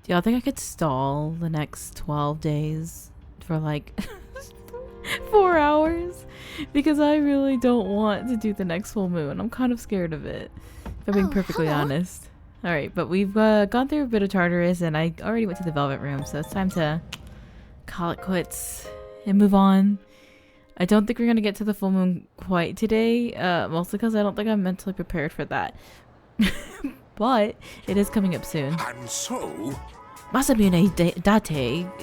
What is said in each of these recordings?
Y'all think I could stall the next 12 days for like 4 hours? Because I really don't want to do the next full moon. I'm kind of scared of it, if I'm being perfectly honest. Alright, but we've gone through a bit of Tartarus, and I already went to the Velvet Room, so it's time to call it quits and move on. I don't think we're going to get to the full moon quite today, mostly because I don't think I'm mentally prepared for that. But it is coming up soon. And so... Masamune Date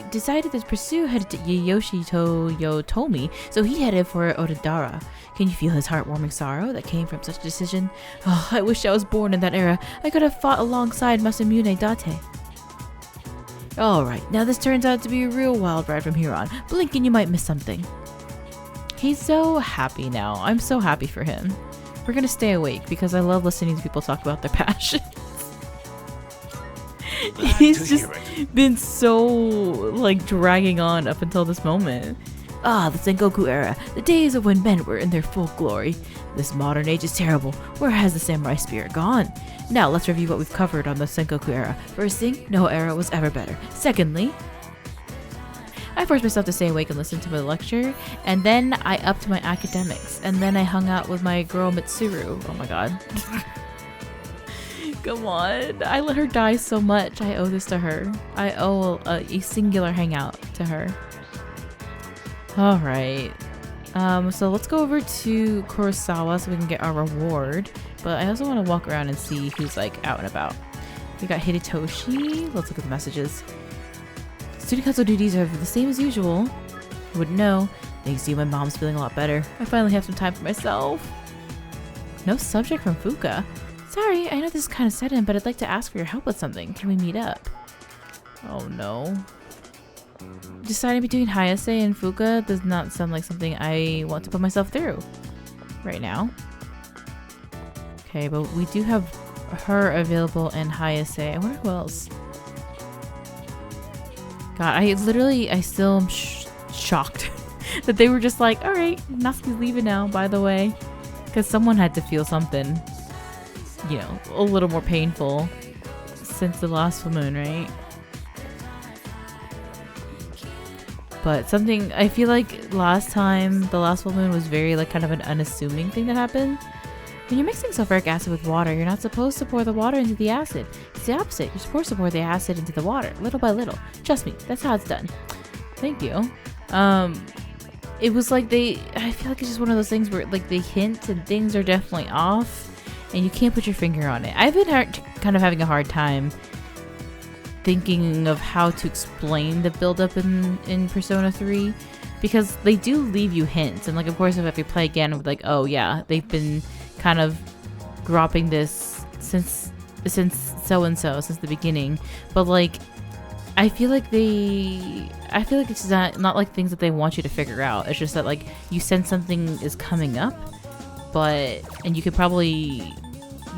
decided to pursue Yoshito Yotomi, so he headed for Odadara. Can you feel his heartwarming sorrow that came from such a decision? Oh, I wish I was born in that era. I could have fought alongside Masamune Date. Alright, now this turns out to be a real wild ride from here on. Blink and you might miss something. He's so happy now. I'm so happy for him. We're gonna stay awake because I love listening to people talk about their passions. He's just been so like dragging on up until this moment. Ah, the Sengoku era, the days of when men were in their full glory. This modern age is terrible. Where has the samurai spirit gone? Now let's review what we've covered on the Sengoku era. First thing, no era was ever better. Secondly, I forced myself to stay awake and listen to my lecture, and then I upped my academics, and then I hung out with my girl Mitsuru. Oh my god. Come on. I let her die so much. I owe this to her. I owe a singular hangout to her. Alright. So let's go over to Kurosawa so we can get our reward. But I also want to walk around and see who's like out and about. We got Hidetoshi. Let's look at the messages. Student council duties are the same as usual. I wouldn't know. Thanks to you, my mom's feeling a lot better. I finally have some time for myself. No subject from Fuuka. Sorry, I know this is kind of sudden, but I'd like to ask for your help with something. Can we meet up? Oh no. Deciding between Hayase and Fuuka does not sound like something I want to put myself through right now. Okay, but we do have her available and Hayase. I wonder who else. God, I still am shocked that they were just like, alright, Natsuki's leaving now, by the way. Because someone had to feel something, you know, a little more painful since the last full moon, right? But something, I feel like last time, the last full moon was very like kind of an unassuming thing that happened. When you're mixing sulfuric acid with water, you're not supposed to pour the water into the acid. It's the opposite. You're supposed to pour the acid into the water, little by little. Trust me, that's how it's done. Thank you. It was like I feel like it's just one of those things where like they hint and things are definitely off and you can't put your finger on it. I've been kind of having a hard time thinking of how to explain the build-up in Persona 3 because they do leave you hints. And like, of course, if you play again with like, oh yeah, they've been kind of dropping this since so-and-so, since the beginning. But like, I feel like it's not like things that they want you to figure out. It's just that like you sense something is coming up, and you could probably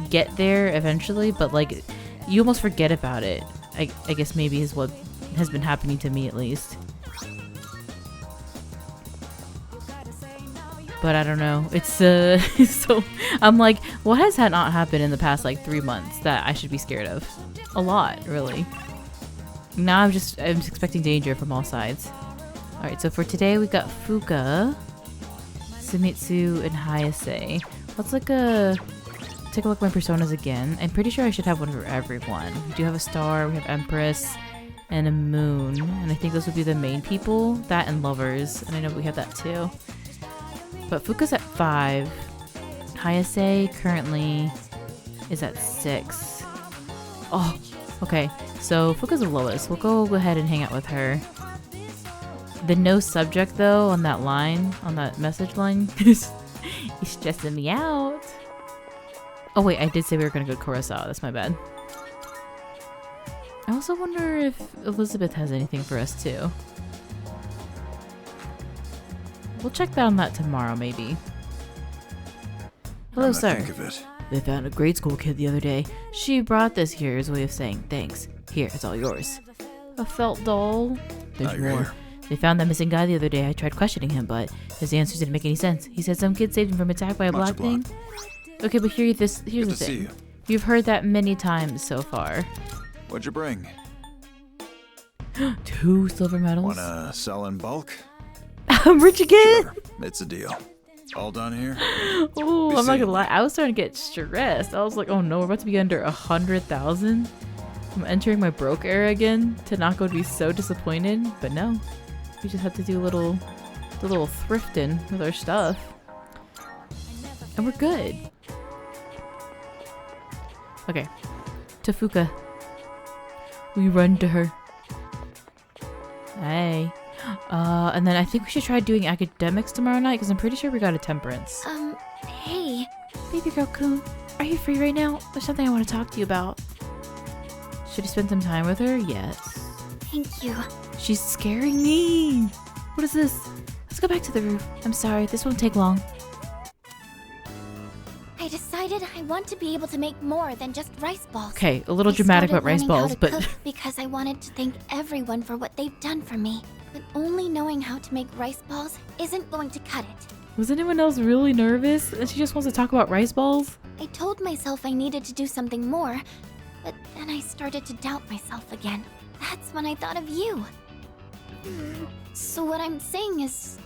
get there eventually, but like you almost forget about it. I guess maybe is what has been happening to me at least. But I don't know. It's so I'm like, what has not happened in the past like 3 months that I should be scared of? A lot, really. Now I'm just expecting danger from all sides. Alright, so for today we got Fuuka, Sumitsu, and Hayase. Let's take a look at my personas again. I'm pretty sure I should have one for everyone. We do have a star, we have Empress, and a moon. And I think those would be the main people. That and lovers. And I know we have that too. But Fuuka's at 5. Hayase currently is at 6. Oh, okay. So Fuuka's the lowest. We'll go ahead and hang out with her. The no subject though on that line, on that message line, is stressing me out. Oh wait, I did say we were gonna go to Kurosawa. That's my bad. I also wonder if Elizabeth has anything for us too. We'll check that on that tomorrow, maybe. Hello, sir. They found a grade school kid the other day. She brought this here as a way of saying thanks. Here, it's all yours. A felt doll. There's more. They found that missing guy the other day. I tried questioning him, but his answers didn't make any sense. He said some kid saved him from attack by a black thing. Okay, but here's the thing. You've heard that many times so far. What'd you bring? 2 silver medals. Wanna sell in bulk? I'm rich again. Sure, it's a deal. All done here? Oh, I'm not gonna lie. I was starting to get stressed. I was like, oh no, we're about to be under 100,000. I'm entering my broke era again. Tanaka would be so disappointed, but no. We just have to do a little thrifting with our stuff. And we're good. Okay. To Fuuka. We run to her. Hey. And then I think we should try doing academics tomorrow night because I'm pretty sure we got a temperance. Hey. Baby girl Kun, are you free right now? There's something I want to talk to you about. Should I spend some time with her? Yes. Thank you. She's scaring me. What is this? Let's go back to the roof. I'm sorry, this won't take long. I decided I want to be able to make more than just rice balls. Okay, a little dramatic about rice balls, but because I wanted to thank everyone for what they've done for me. But only knowing how to make rice balls isn't going to cut it. Was anyone else really nervous? And she just wants to talk about rice balls? I told myself I needed to do something more, but then I started to doubt myself again. That's when I thought of you. So what I'm saying is,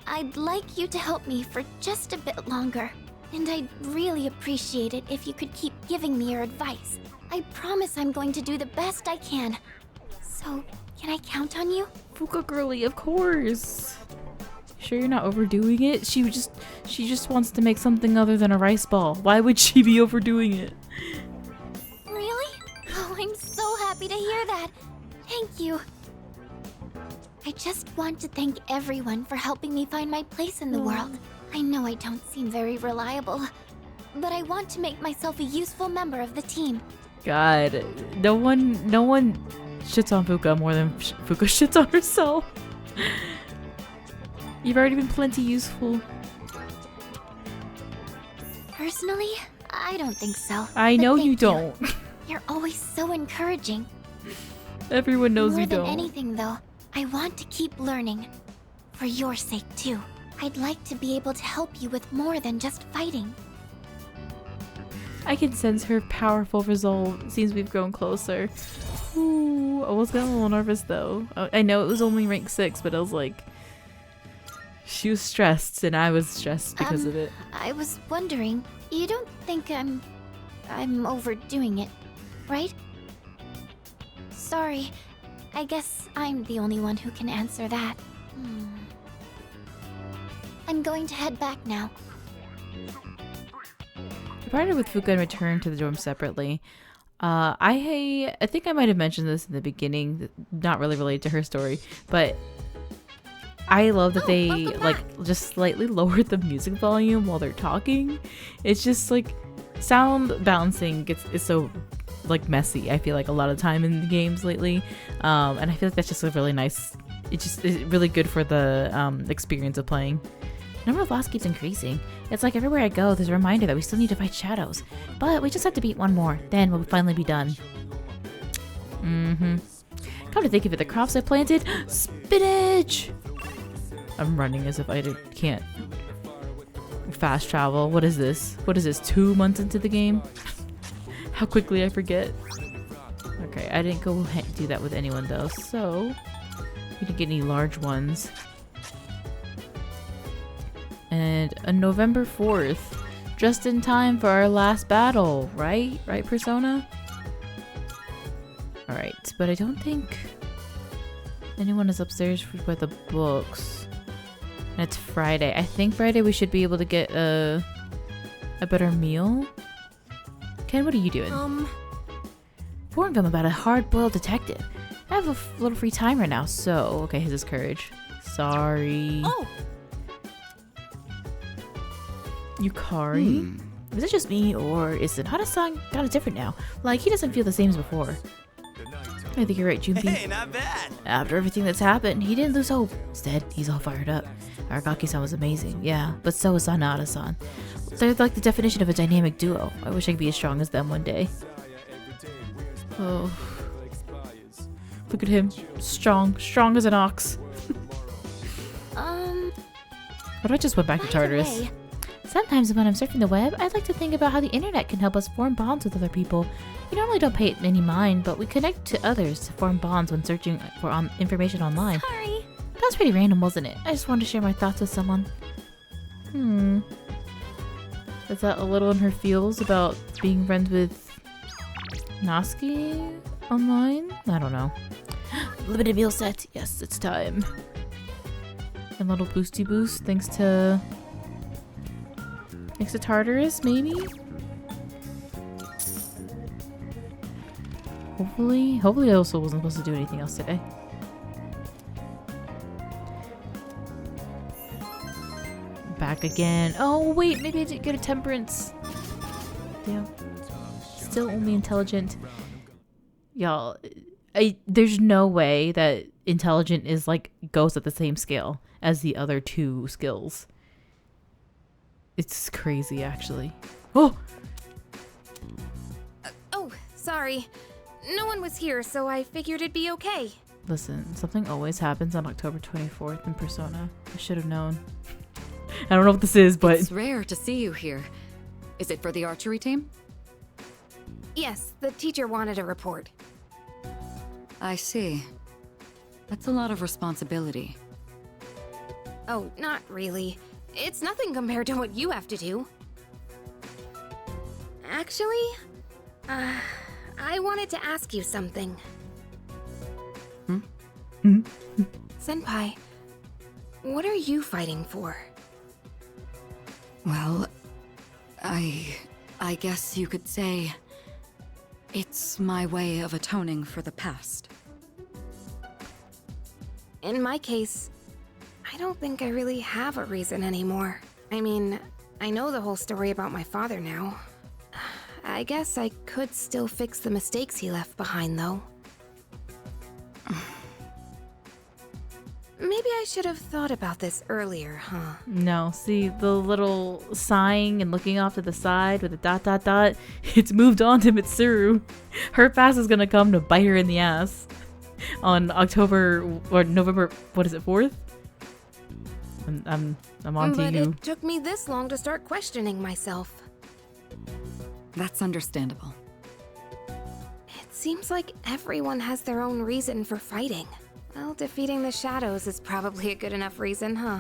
I'd like you to help me for just a bit longer. And I'd really appreciate it if you could keep giving me your advice. I promise I'm going to do the best I can. So, can I count on you? Fuuka girly, of course. Sure you're not overdoing it? She just wants to make something other than a rice ball. Why would she be overdoing it? Really? Oh, I'm so happy to hear that. Thank you. I just want to thank everyone for helping me find my place in the world. I know I don't seem very reliable, but I want to make myself a useful member of the team. God, no one shits on Fuuka more than Fuuka shits on herself. You've already been plenty useful. Personally, I don't think so. I know you don't. You're always so encouraging. Everyone knows you don't. More than anything, though, I want to keep learning. For your sake, too. I'd like to be able to help you with more than just fighting. I can sense her powerful resolve. It seems we've grown closer. Ooh, I was getting a little nervous though. I know it was only rank 6, but I was like... She was stressed and I was stressed because of it. I was wondering, you don't think I'm overdoing it, right? Sorry, I guess I'm the only one who can answer that. I'm going to head back now. I parted with Fuuka and returned to the dorm separately. I think I might have mentioned this in the beginning, not really related to her story, but I love that they like just slightly lowered the music volume while they're talking. It's just like sound balancing is so like messy. I feel like a lot of time in the games lately, and I feel like that's just a really nice. It's really good for the experience of playing. Number of loss keeps increasing. It's like everywhere I go, there's a reminder that we still need to fight shadows. But we just have to beat one more, then we'll finally be done. Come to think of it, the crops I planted, spinach! I'm running as if I can't fast travel. What is this? What is this, 2 months into the game? How quickly I forget. Okay, I didn't go do that with anyone though, so we didn't get any large ones. And a November 4th, just in time for our last battle, right? Right, Persona? Alright, but I don't think anyone is upstairs for the books. And it's Friday. I think Friday we should be able to get a better meal. Ken, what are you doing? Informed them about a hard-boiled detective. I have a little free time right now, so... Okay, his is courage. Sorry. Oh! Yukari? Is it just me, or is Hana-san kind of different now? Like, he doesn't feel the same as before. I think you're right, Junpei. Hey, not bad. After everything that's happened, he didn't lose hope. Instead, he's all fired up. Aragaki-san was amazing, yeah, but so is Sanada-san. They're like the definition of a dynamic duo. I wish I could be as strong as them one day. Oh. Look at him. Strong as an ox. What if I just went back to Tartarus? Sometimes when I'm surfing the web, I like to think about how the internet can help us form bonds with other people. We normally don't pay it any mind, but we connect to others to form bonds when searching for information online. Sorry. That was pretty random, wasn't it? I just wanted to share my thoughts with someone. Is that a little in her feels about being friends with Natsuki online? I don't know. Limited meal set. Yes, it's time. A little boosty boost thanks to Tartarus, maybe? Hopefully I also wasn't supposed to do anything else today. Back again. Oh wait, maybe I didn't get a temperance. Yeah. Still only intelligent. Y'all, there's no way that intelligent is like goes at the same scale as the other two skills. It's crazy, actually. Oh! Oh, sorry. No one was here, so I figured it'd be okay. Listen, something always happens on October 24th in Persona. I should have known. I don't know what this is, but... It's rare to see you here. Is it for the archery team? Yes, the teacher wanted a report. I see. That's a lot of responsibility. Oh, not really. It's nothing compared to what you have to do. Actually, I wanted to ask you something. Senpai, what are you fighting for? Well, I guess you could say it's my way of atoning for the past. In my case, I don't think I really have a reason anymore. I mean, I know the whole story about my father now. I guess I could still fix the mistakes he left behind, though. Maybe I should have thought about this earlier, huh? No, see the little sighing and looking off to the side with a ... It's moved on to Mitsuru. Her past is gonna come to bite her in the ass on October or November. What is it, 4th? I'm on to But you. it took me this long to start questioning myself. That's understandable. It seems like everyone has their own reason for fighting. Well, defeating the shadows is probably a good enough reason, huh?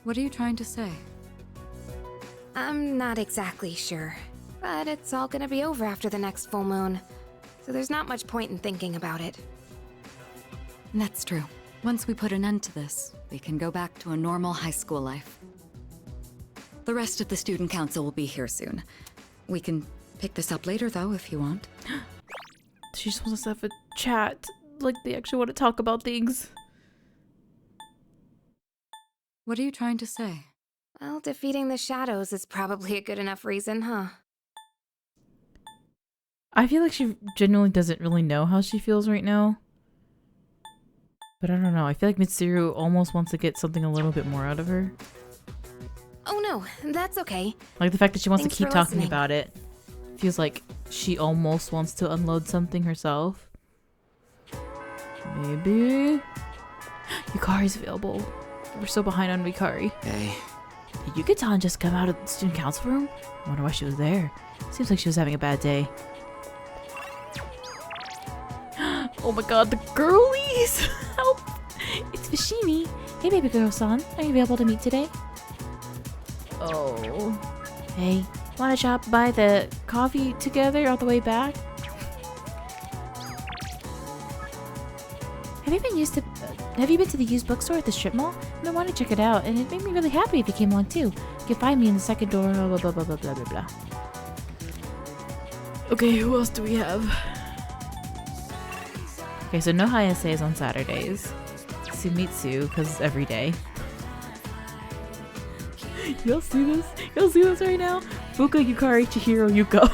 What are you trying to say? I'm not exactly sure. But it's all gonna be over after the next full moon. So there's not much point in thinking about it. That's true. Once we put an end to this, we can go back to a normal high school life. The rest of the student council will be here soon. We can pick this up later, though, if you want. She just wants us to have a chat. Like they actually want to talk about things. What are you trying to say? Well, defeating the shadows is probably a good enough reason, huh? I feel like she genuinely doesn't really know how she feels right now. But I don't know. I feel like Mitsuru almost wants to get something a little bit more out of her. Oh no, that's okay. Like the fact that she wants Thanks to keep for talking listening. about it. Feels like she almost wants to unload something herself. Maybe. Yukari's available. We're so behind on Yukari. Hey. Did Yukitan just come out of the student council room? I wonder why she was there. Seems like she was having a bad day. Oh my god, the girlies! Help! It's Fushimi. Hey baby girl-san, are you available to meet today? Oh. Hey, wanna shop by the coffee together on the way back? Have you been to the used bookstore at the strip mall? I've been wanting to check it out, and it made me really happy if you came along too. You can find me in the second door, blah blah blah blah blah blah blah. Okay, who else do we have? Okay, so no Hayase is on Saturdays. Sumitsu, because every day. Y'all see this? Y'all see this right now? Fuuka, Yukari, Chihiro, Yuko.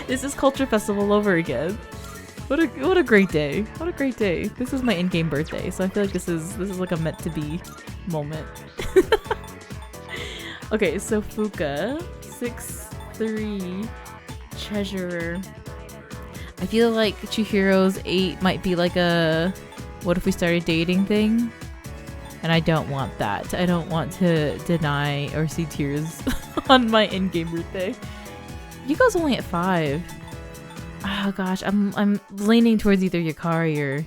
This is Culture Festival over again. What a great day. What a great day. This is my in-game birthday, so I feel like this is like a meant to be moment. Okay, so Fuuka, 6'3", treasurer. I feel like Chihiro's 8 might be like a what if we started dating thing. And I don't want that. I don't want to deny or see tears on my in-game birthday. Yuko's only at 5. Oh gosh, I'm leaning towards either Yukari or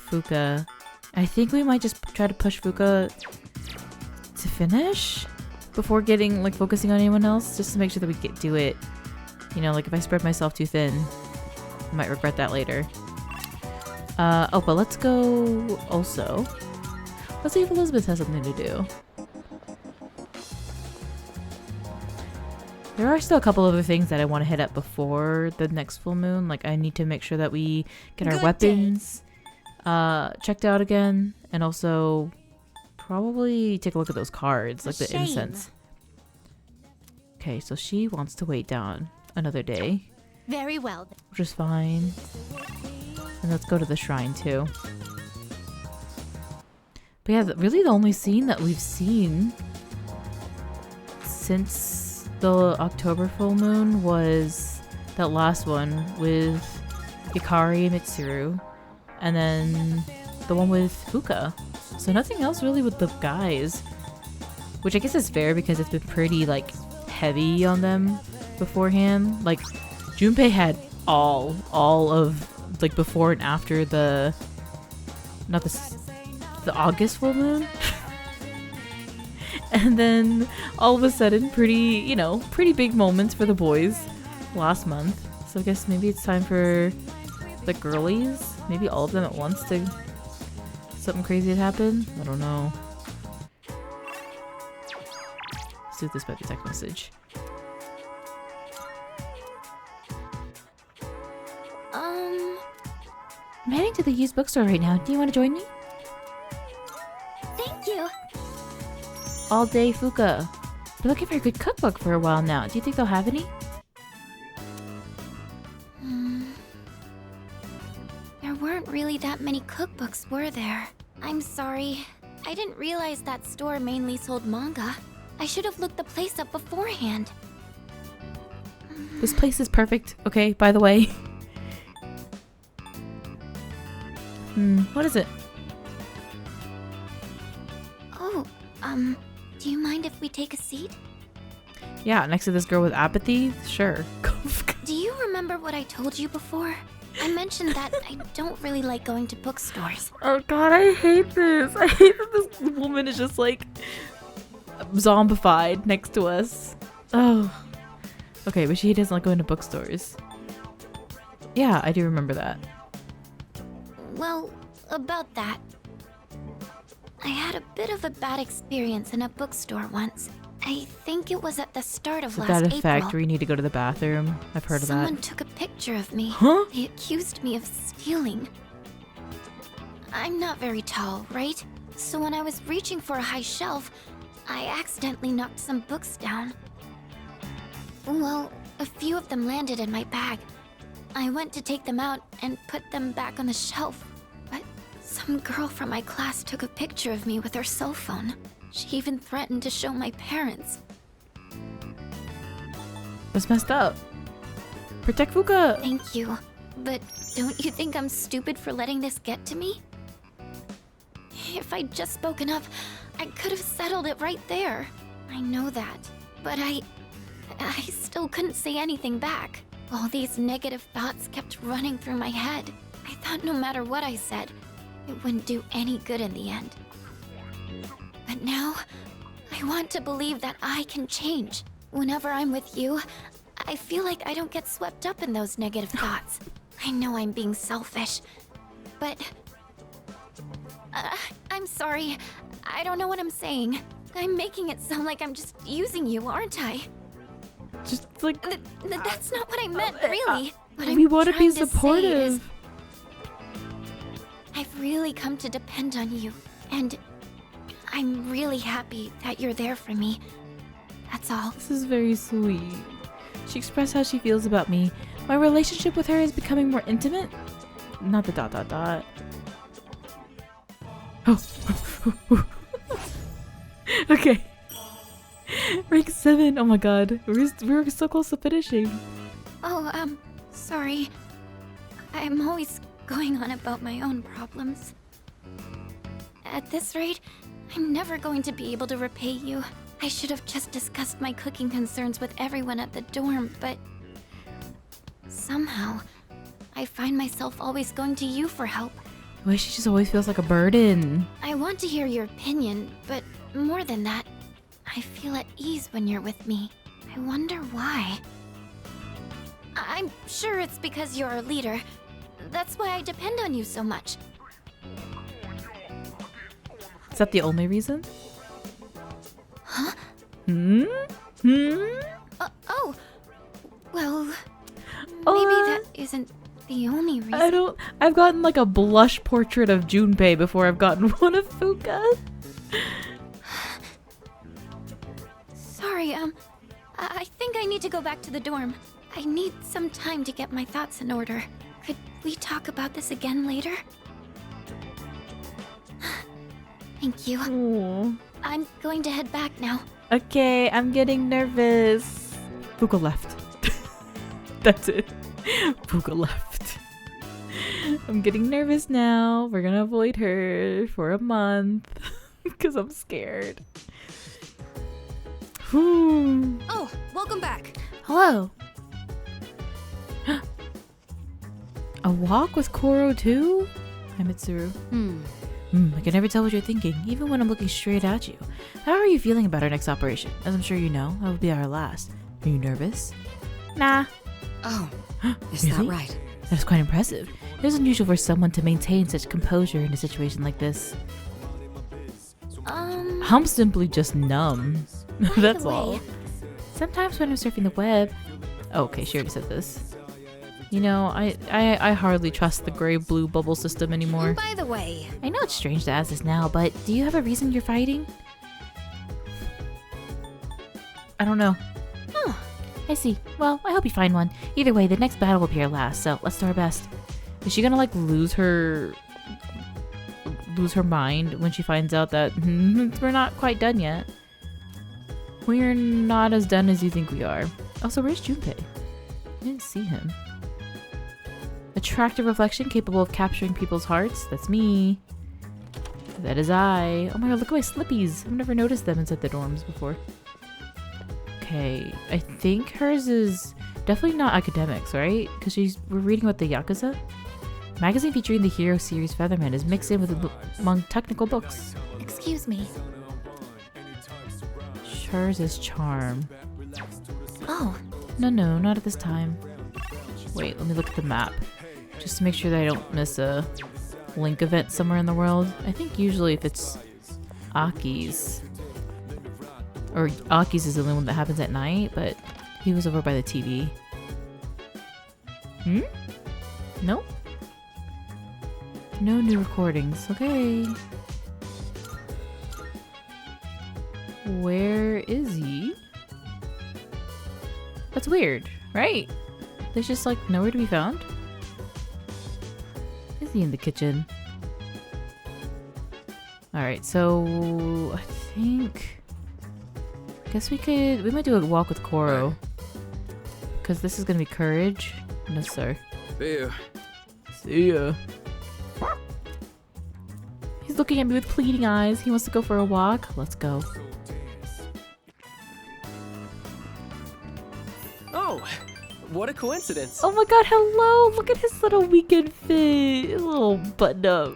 Fuuka. I think we might just try to push Fuuka to finish before getting focusing on anyone else, just to make sure that we do it. You know, if I spread myself too thin, I might regret that later. Oh, but let's go also. Let's see if Elizabeth has something to do. There are still a couple other things that I want to hit up before the next full moon. I need to make sure that we get our weapons checked out again, and also probably take a look at those cards, the incense. Okay, so she wants to wait down another day. Very well. Which is fine. And let's go to the shrine too. But yeah, really the only scene that we've seen since the October full moon was that last one with Yukari and Mitsuru, and then the one with Fuuka. So nothing else really with the guys, which I guess is fair because it's been pretty heavy on them beforehand. Junpei had all of before and after the August full moon. And then all of a sudden pretty big moments for the boys last month. So I guess maybe it's time for the girlies, maybe all of them at once, to something crazy had happened. I don't know. Let's do this by the text message. I'm heading to the used bookstore right now. Do you want to join me? Thank you. All day, Fuuka. Been looking for a good cookbook for a while now. Do you think they'll have any? There weren't really that many cookbooks, were there? I'm sorry. I didn't realize that store mainly sold manga. I should have looked the place up beforehand. This place is perfect, okay, by the way. What is it? Oh, do you mind if we take a seat? Yeah, next to this girl with apathy? Sure. Do you remember what I told you before? I mentioned that I don't really like going to bookstores. Oh god, I hate this. I hate that this woman is just zombified next to us. Oh. Okay, but she doesn't like going to bookstores. Yeah, I do remember that. Well, about that. I had a bit of a bad experience in a bookstore once. I think it was at the start of last April. April. That effect where you need to go to the bathroom. I've heard of that. Someone took a picture of me. Huh? They accused me of stealing. I'm not very tall, right? So when I was reaching for a high shelf, I accidentally knocked some books down. Well, a few of them landed in my bag. I went to take them out and put them back on the shelf, but some girl from my class took a picture of me with her cell phone. She even threatened to show my parents. That's messed up. Protect Fuuka! Thank you. But don't you think I'm stupid for letting this get to me? If I'd just spoken up, I could have settled it right there. I know that. But I still couldn't say anything back. All these negative thoughts kept running through my head. I thought no matter what I said, it wouldn't do any good in the end. But now, I want to believe that I can change. Whenever I'm with you, I feel like I don't get swept up in those negative thoughts. I know I'm being selfish, but... I'm sorry. I don't know what I'm saying. I'm making it sound like I'm just using you, aren't I? Just That's not what I meant, really. What we want to be trying say is, supportive. I've really come to depend on you, and I'm really happy that you're there for me. That's all. This is very sweet. She expressed how she feels about me. My relationship with her is becoming more intimate. Not the ... Oh. Okay. Rank 7. Oh my god. We're so close to finishing. Oh, sorry. I'm always going on about my own problems. At this rate, I'm never going to be able to repay you. I should have just discussed my cooking concerns with everyone at the dorm, but somehow, I find myself always going to you for help. Why she just always feels like a burden. I want to hear your opinion, but more than that, I feel at ease when you're with me. I wonder why. I'm sure it's because you're our leader. That's why I depend on you so much. Is that the only reason? Huh? Oh. Well, maybe that isn't the only reason. I've gotten like a blush portrait of Junpei before I've gotten one of Fuuka. Sorry, I think I need to go back to the dorm. I need some time to get my thoughts in order. Could we talk about this again later? Thank you. Aww. I'm going to head back now. Okay, I'm getting nervous. Fuuka left. That's it. Fuuka left. I'm getting nervous now. We're gonna avoid her for a month because I'm scared. Whew. Oh, welcome back. Hello. A walk with Koro too? Hi, Mitsuru. I can never tell what you're thinking, even when I'm looking straight at you. How are you feeling about our next operation? As I'm sure you know, that will be our last. Are you nervous? Nah. Oh, is Really? that right? That is quite impressive. It is unusual for someone to maintain such composure in a situation like this. I'm simply just numb. That's the way- all. Sometimes when I'm surfing the web... Oh, okay, she already said this. You know, I hardly trust the gray-blue bubble system anymore. By the way, I know it's strange to ask this now, but do you have a reason you're fighting? I don't know. Oh, I see. Well, I hope you find one. Either way, the next battle will be our last, so let's do our best. Is she gonna, like, lose her mind when she finds out that we're not quite done yet? We're not as done as you think we are. Also, where's Junpei? I didn't see him. Attractive reflection capable of capturing people's hearts. That's me. That is I. Oh my god, look at my slippies. I've never noticed them inside the dorms before. Okay, I think hers is definitely not academics, right? Because we're reading about the Yakuza. Magazine featuring the hero series Featherman is mixed in with among technical books. Excuse me. Hers is charm. Oh, No, not at this time. Wait, let me look at the map. Just to make sure that I don't miss a Link event somewhere in the world. I think usually if it's Aki's, or Aki's is the only one that happens at night, but he was over by the TV. Nope. No new recordings. Okay. Where is he? That's weird, right? There's just like nowhere to be found. Is he in the kitchen? Alright, so I think I guess we might do a walk with Koro. Because this is gonna be courage. No sir. See you. See ya. He's looking at me with pleading eyes. He wants to go for a walk. Let's go. Oh, what a coincidence. Oh my god, hello! Look at his little weekend fit. His little button up.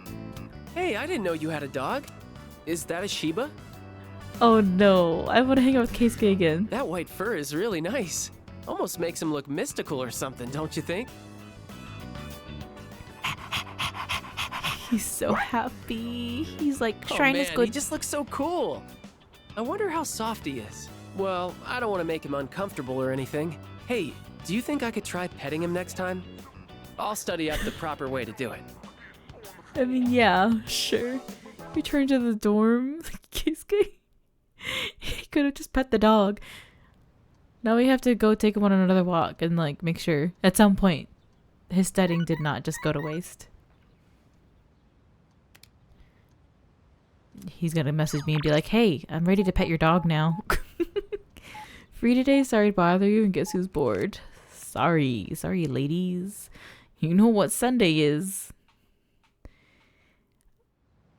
Hey, I didn't know you had a dog. Is that a Shiba? Oh no, I want to hang out with Keisuke again. That white fur is really nice. Almost makes him look mystical or something, don't you think? He's so happy. He's like Oh trying man, his good. he just looks so cool. I wonder how soft he is. Well, I don't want to make him uncomfortable or anything. Hey, do you think I could try petting him next time? I'll study up the proper way to do it. I mean, yeah, sure. Return to the dorm. Keisuke. He could have just pet the dog. Now we have to go take him on another walk and like make sure at some point his studying did not just go to waste. He's gonna message me and be like, hey, I'm ready to pet your dog now. Free today, sorry to bother you, and guess who's bored? Sorry ladies. You know what Sunday is.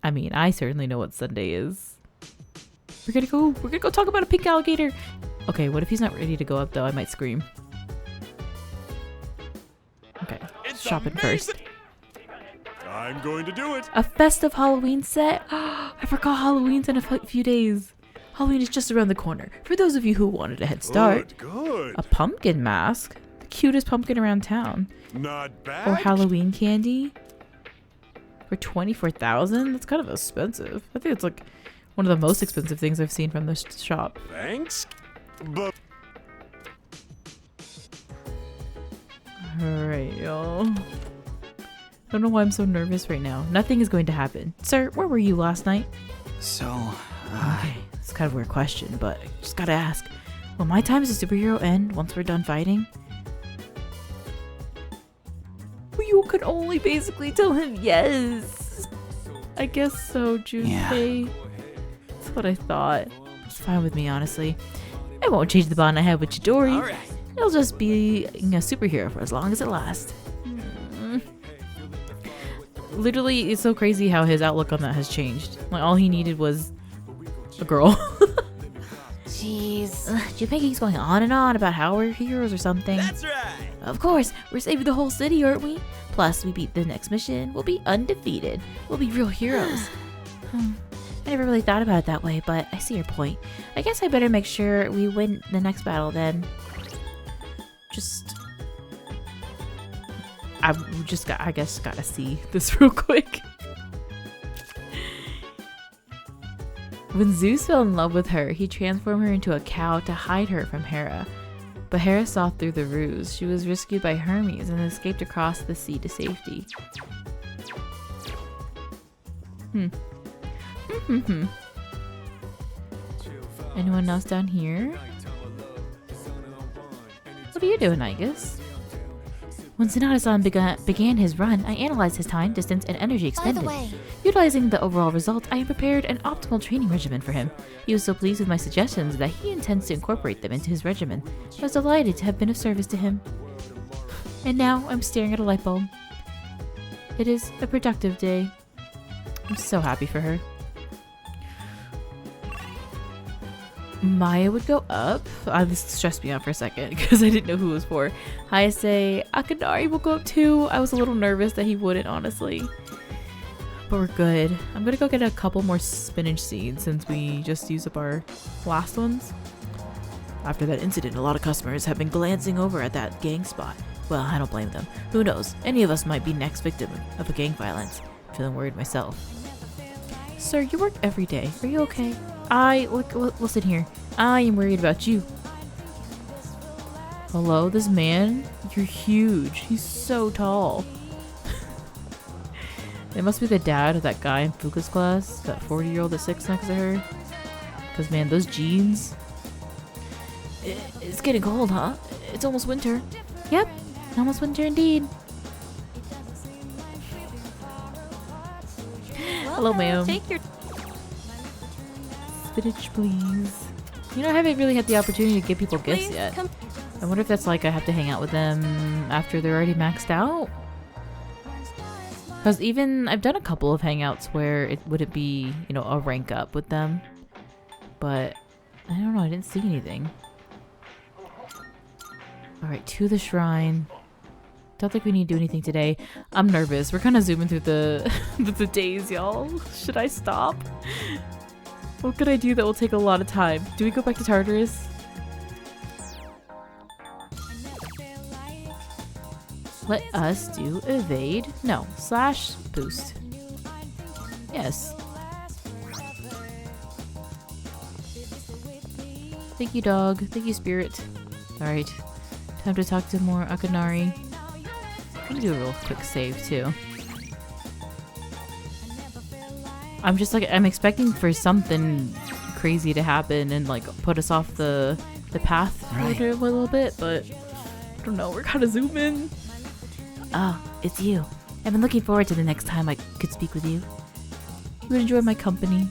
I mean, I certainly know what Sunday is. We're gonna go talk about a pink alligator. Okay, what if he's not ready to go up though? I might scream. Okay, shopping first. I'm going to do it. A festive Halloween set? I forgot Halloween's in a few days. Halloween is just around the corner. For those of you who wanted a head start. Good. A pumpkin mask? The cutest pumpkin around town. Not bad. Or Halloween candy? For 24,000? That's kind of expensive. I think it's like one of the most expensive things I've seen from this shop. Thanks. But Alright, y'all. I don't know why I'm so nervous right now. Nothing is going to happen. Sir, where were you last night? So, Okay, it's kind of a weird question, but I just gotta ask. Will my time as a superhero end once we're done fighting? You could only basically tell him yes. I guess so, Junpei. That's what I thought. It's fine with me, honestly. I won't change the bond I have with Chidori. All right. It'll just be being a superhero for as long as it lasts. Literally, it's so crazy how his outlook on that has changed. Like, all he needed was a girl. Jeez. Junpei keeps going on and on about how we're heroes or something. That's right. Of course, we're saving the whole city, aren't we? Plus, we beat the next mission. We'll be undefeated. We'll be real heroes. I never really thought about it that way, but I see your point. I guess I better make sure we win the next battle then. I guess gotta see this real quick. When Zeus fell in love with her, he transformed her into a cow to hide her from Hera. But Hera saw through the ruse. She was rescued by Hermes and escaped across the sea to safety. Anyone else down here? What are you doing, Igus? When Sonata-san began his run, I analyzed his time, distance, and energy By expended. the way, Utilizing the overall results, I have prepared an optimal training regimen for him. He was so pleased with my suggestions that he intends to incorporate them into his regimen. I was delighted to have been of service to him. And now I'm staring at a light bulb. It is a productive day. I'm so happy for her. Maya would go up. This stressed me out for a second because I didn't know who it was for. Hayase, Akinari will go up too. I was a little nervous that he wouldn't, honestly. But we're good. I'm gonna go get a couple more spinach seeds since we just used up our last ones. After that incident, a lot of customers have been glancing over at that gang spot. Well, I don't blame them. Who knows? Any of us might be next victim of a gang violence. I'm feeling worried myself. Sir, you work every day. Are you okay? Listen here. I am worried about you. Hello, this man? You're huge. He's so tall. It must be the dad of that guy in Fuuka's class, that 40-year-old that sits next to her. Because, man, those jeans. It's getting cold, huh? It's almost winter. Yep, almost winter indeed. Hello, ma'am. Take your Spinach, please. You know, I haven't really had the opportunity to give people gifts yet. I wonder if that's like I have to hang out with them after they're already maxed out. Because even I've done a couple of hangouts where it wouldn't be, you know, a rank up with them. But I don't know, I didn't see anything. Alright, to the shrine. Don't think we need to do anything today. I'm nervous. We're kind of zooming through the the days, y'all. Should I stop? What could I do that will take a lot of time? Do we go back to Tartarus? Let us do evade. No, slash boost. Yes. Thank you, dog. Thank you, spirit. Alright. Time to talk to more Akinari. I'm gonna do a real quick save, too. I'm just like, I'm expecting for something crazy to happen and like put us off the path for a little bit, but I don't know, we're kind of zooming. Oh, it's you. I've been looking forward to the next time I could speak with you. You would enjoy my company.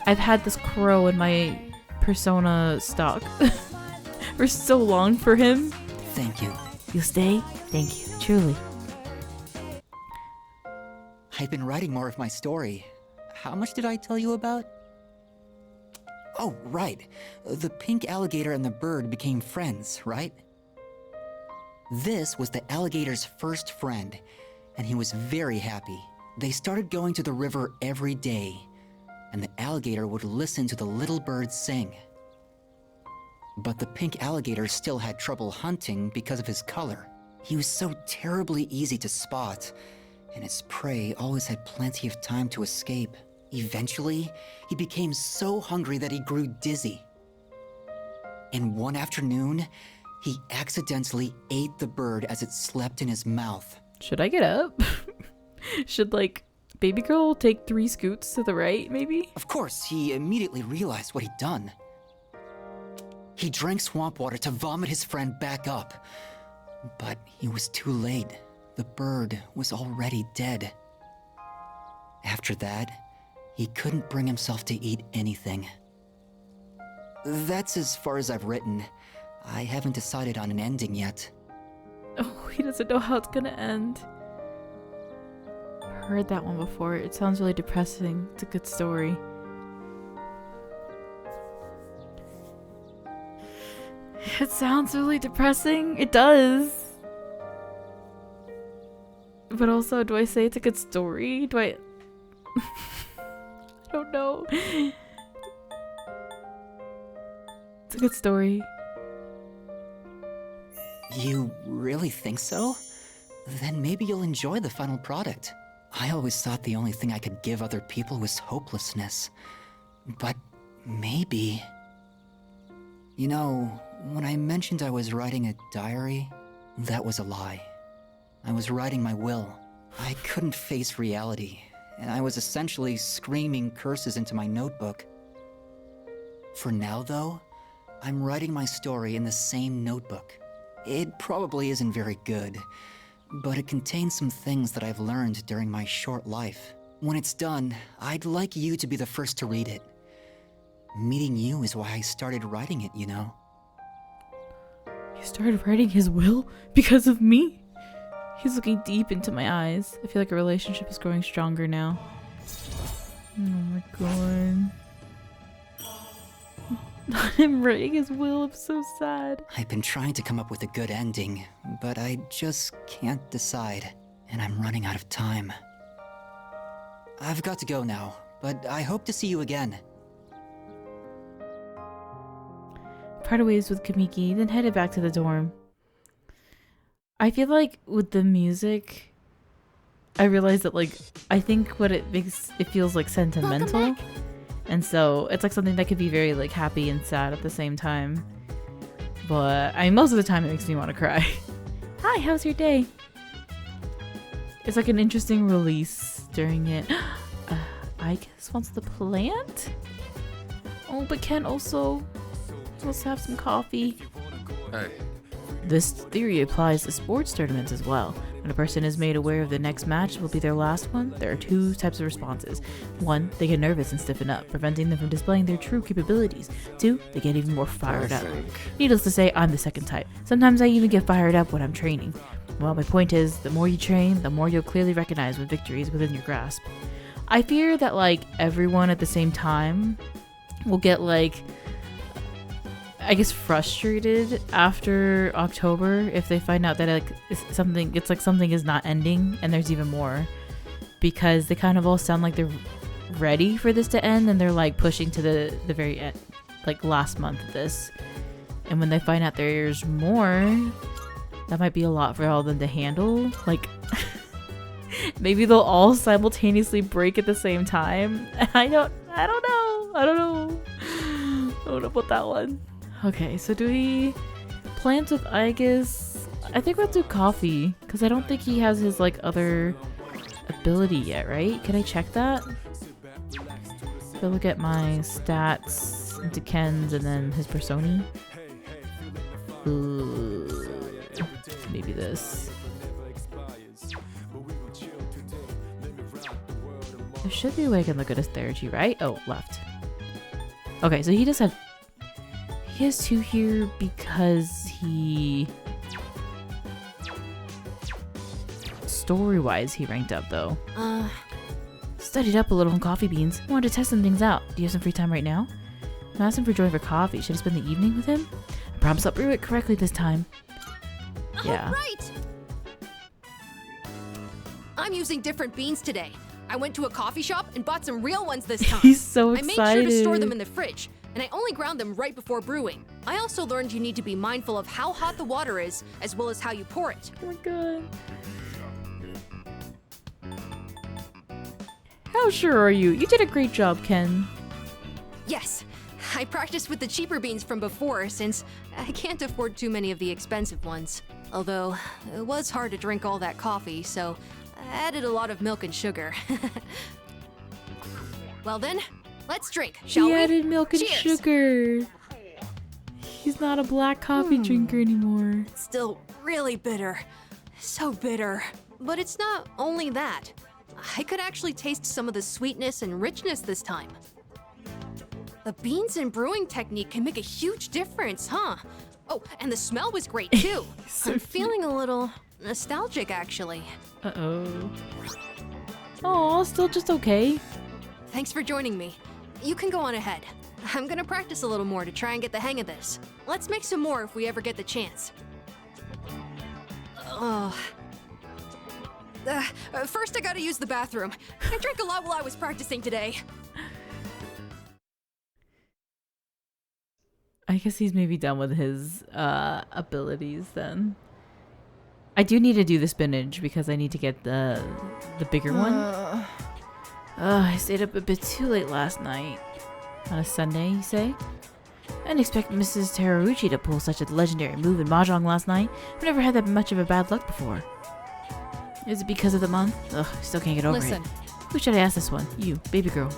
I've had this crow in my persona stock for so long for him. thank you. You'll stay? Thank you, truly. I've been writing more of my story. How much did I tell you about? Oh, right. The pink alligator and the bird became friends, right? This was the alligator's first friend, and he was very happy. They started going to the river every day, and the alligator would listen to the little bird sing. But the pink alligator still had trouble hunting because of his color. He was so terribly easy to spot, and his prey always had plenty of time to escape. Eventually, he became so hungry that he grew dizzy. And one afternoon, he accidentally ate the bird as it slept in his mouth. Should I get up? Should, like, baby girl take 3 scoots to the right, maybe? Of course, he immediately realized what he'd done. He drank swamp water to vomit his friend back up. But he was too late. The bird was already dead. After that, he couldn't bring himself to eat anything. That's as far as I've written. I haven't decided on an ending yet. Oh, he doesn't know how it's gonna end. I've heard that one before. It sounds really depressing. It's a good story. It sounds really depressing. It does. But also, do I say it's a good story? Do I... I don't know. It's a good story. You really think so? Then maybe you'll enjoy the final product. I always thought the only thing I could give other people was hopelessness. But maybe... You know, when I mentioned I was writing a diary, that was a lie. I was writing my will. I couldn't face reality, and I was essentially screaming curses into my notebook. For now, though, I'm writing my story in the same notebook. It probably isn't very good, but it contains some things that I've learned during my short life. When it's done, I'd like you to be the first to read it. Meeting you is why I started writing it, you know? He started writing his will because of me? He's looking deep into my eyes. I feel like a relationship is growing stronger now. Oh my god. I'm writing his will. I'm so sad. I've been trying to come up with a good ending, but I just can't decide, and I'm running out of time. I've got to go now, but I hope to see you again. Parted ways with Kamiki, then headed back to the dorm. I feel like with the music, I realized that, like, I think what it makes, it feels like sentimental. And so it's like something that could be very like happy and sad at the same time. But I mean, most of the time it makes me want to cry. Hi, how's your day? It's like an interesting release during it. I guess wants the plant? Oh, but Ken also wants to have some coffee. Hey. This theory applies to sports tournaments as well. When a person is made aware of the next match will be their last one, there are 2 types of responses. 1, they get nervous and stiffen up, preventing them from displaying their true capabilities. 2, they get even more fired up. Needless to say, I'm the second type. Sometimes I even get fired up when I'm training. Well, my point is, the more you train, the more you'll clearly recognize when victory is within your grasp. I fear that, like, everyone at the same time will get, like, I guess frustrated after October if they find out that it's like something is not ending and there's even more, because they kind of all sound like they're ready for this to end and they're like pushing to the very end, like last month of this, and when they find out there's more, that might be a lot for all of them to handle. Like maybe they'll all simultaneously break at the same time. I don't know about that one. Okay, so do we plants with Aegis? I think we'll do coffee, because I don't think he has his like other ability yet, right? Can I check that? If I look at my stats into Ken's and then his persona. Ooh, maybe this. There should be a way I can look at his therapy, right? Oh, left. Okay, so he has 2 here because he... Story-wise, he ranked up, though. Studied up a little on coffee beans. Wanted to test some things out. Do you have some free time right now? I asked him for joining for coffee. Should I spend the evening with him? I promise I'll brew it correctly this time. Yeah. Right! I'm using different beans today. I went to a coffee shop and bought some real ones this time. He's so I excited. made sure to store them in the fridge, and I only ground them right before brewing. I also learned you need to be mindful of how hot the water is, as well as how you pour it. Oh my god. How sure are you? You did a great job, Ken. Yes, I practiced with the cheaper beans from before, since I can't afford too many of the expensive ones. Although, it was hard to drink all that coffee, so I added a lot of milk and sugar. Well then, let's drink, shall He we? added milk and Cheers. sugar. He's not a black coffee drinker anymore. It's still really bitter. So bitter. But it's not only that. I could actually taste some of the sweetness and richness this time. The beans and brewing technique can make a huge difference, huh? Oh, and the smell was great too. So I'm feeling a little nostalgic, actually. Uh-oh. Aw, still just okay. Thanks for joining me. You can go on ahead. I'm gonna practice a little more to try and get the hang of this. Let's make some more if we ever get the chance. First I gotta use the bathroom. I drank a lot while I was practicing today. I guess he's maybe done with his abilities then. I do need to do the spinach because I need to get the bigger one. I stayed up a bit too late last night. On a Sunday, you say? I didn't expect Mrs. Teruuchi to pull such a legendary move in Mahjong last night. I've never had that much of a bad luck before. Is it because of the month? Ugh, still can't get over Listen. it. Who should I ask this one? You, baby girl.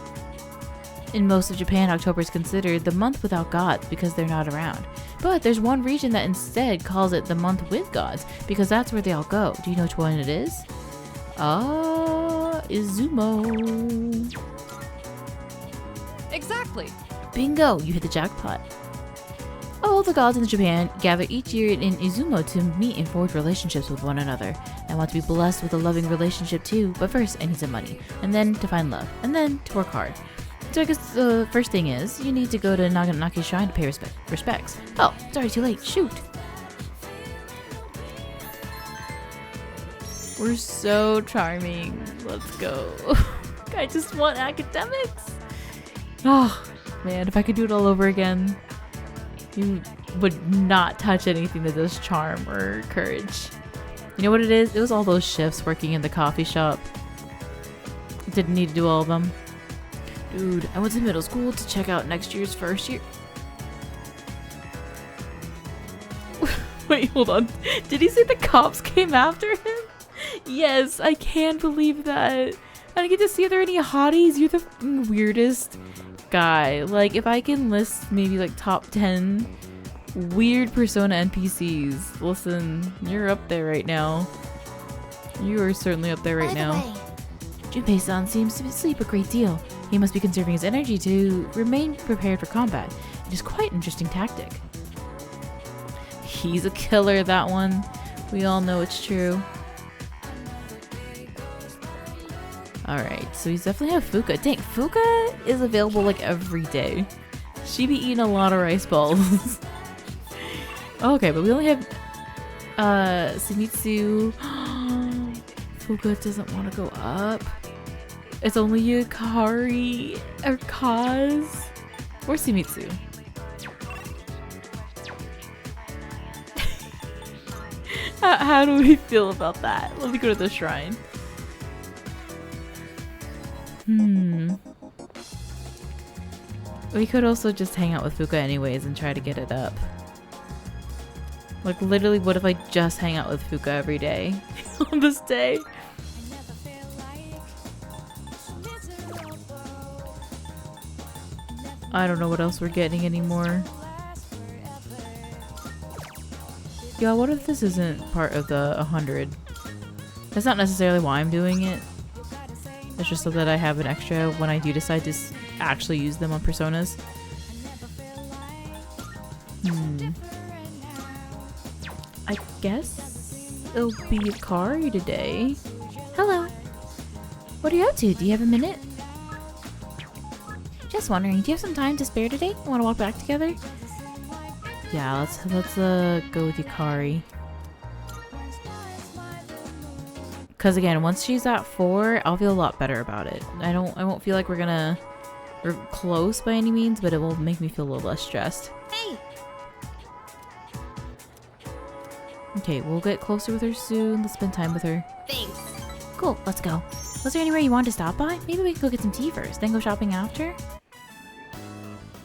In most of Japan, October is considered the month without gods because they're not around. But there's one region that instead calls it the month with gods because that's where they all go. Do you know which one it is? Izumo. Exactly. Bingo, you hit the jackpot. All the gods in Japan gather each year in Izumo to meet and forge relationships with one another. I want to be blessed with a loving relationship too, but first I need some money, and then to find love, and then to work hard. So I guess the first thing is, you need to go to Naganaki Shrine to pay respects. Oh, it's already too late, shoot! We're so charming, let's go. I just want academics! Oh, man, if I could do it all over again, you would not touch anything that does charm or courage. You know what it is? It was all those shifts working in the coffee shop. Didn't need to do all of them. Dude, I went to middle school to check out next year's first year. Wait, hold on. Did he say the cops came after him? Yes, I can't believe that. I don't get to see if there are any hotties. You're the weirdest guy. Like, if I can list maybe like top 10 weird Persona NPCs, listen, you're up there right now. You are certainly up there right now. Junpei-san seems to sleep a great deal. He must be conserving his energy to remain prepared for combat. It is quite an interesting tactic. He's a killer, that one. We all know it's true. Alright, so he's definitely have Fuuka. Dang, Fuuka is available like every day. She be eating a lot of rice balls. Okay, but we only have Shimizu. Fuuka doesn't want to go up. It's only Yukari or Kaz or Shimizu. How do we feel about that? Let me go to the shrine. We could also just hang out with Fuuka anyways and try to get it up. Like, literally, what if I just hang out with Fuuka every day on this day? I don't know what else we're getting anymore. Yeah, what if this isn't part of the 100? That's not necessarily why I'm doing it. It's just so that I have an extra when I do decide to actually use them on personas. I guess it'll be Yukari today. Hello. What are you up to? Do you have a minute? Just wondering, do you have some time to spare today? Want to walk back together? Yeah, let's go with Yukari. Cause again, once she's at 4, I'll feel a lot better about it. I won't feel like we're close by any means, but it will make me feel a little less stressed. Hey! Okay, we'll get closer with her soon. Let's spend time with her. Thanks. Cool, let's go. Was there anywhere you wanted to stop by? Maybe we could go get some tea first, then go shopping after?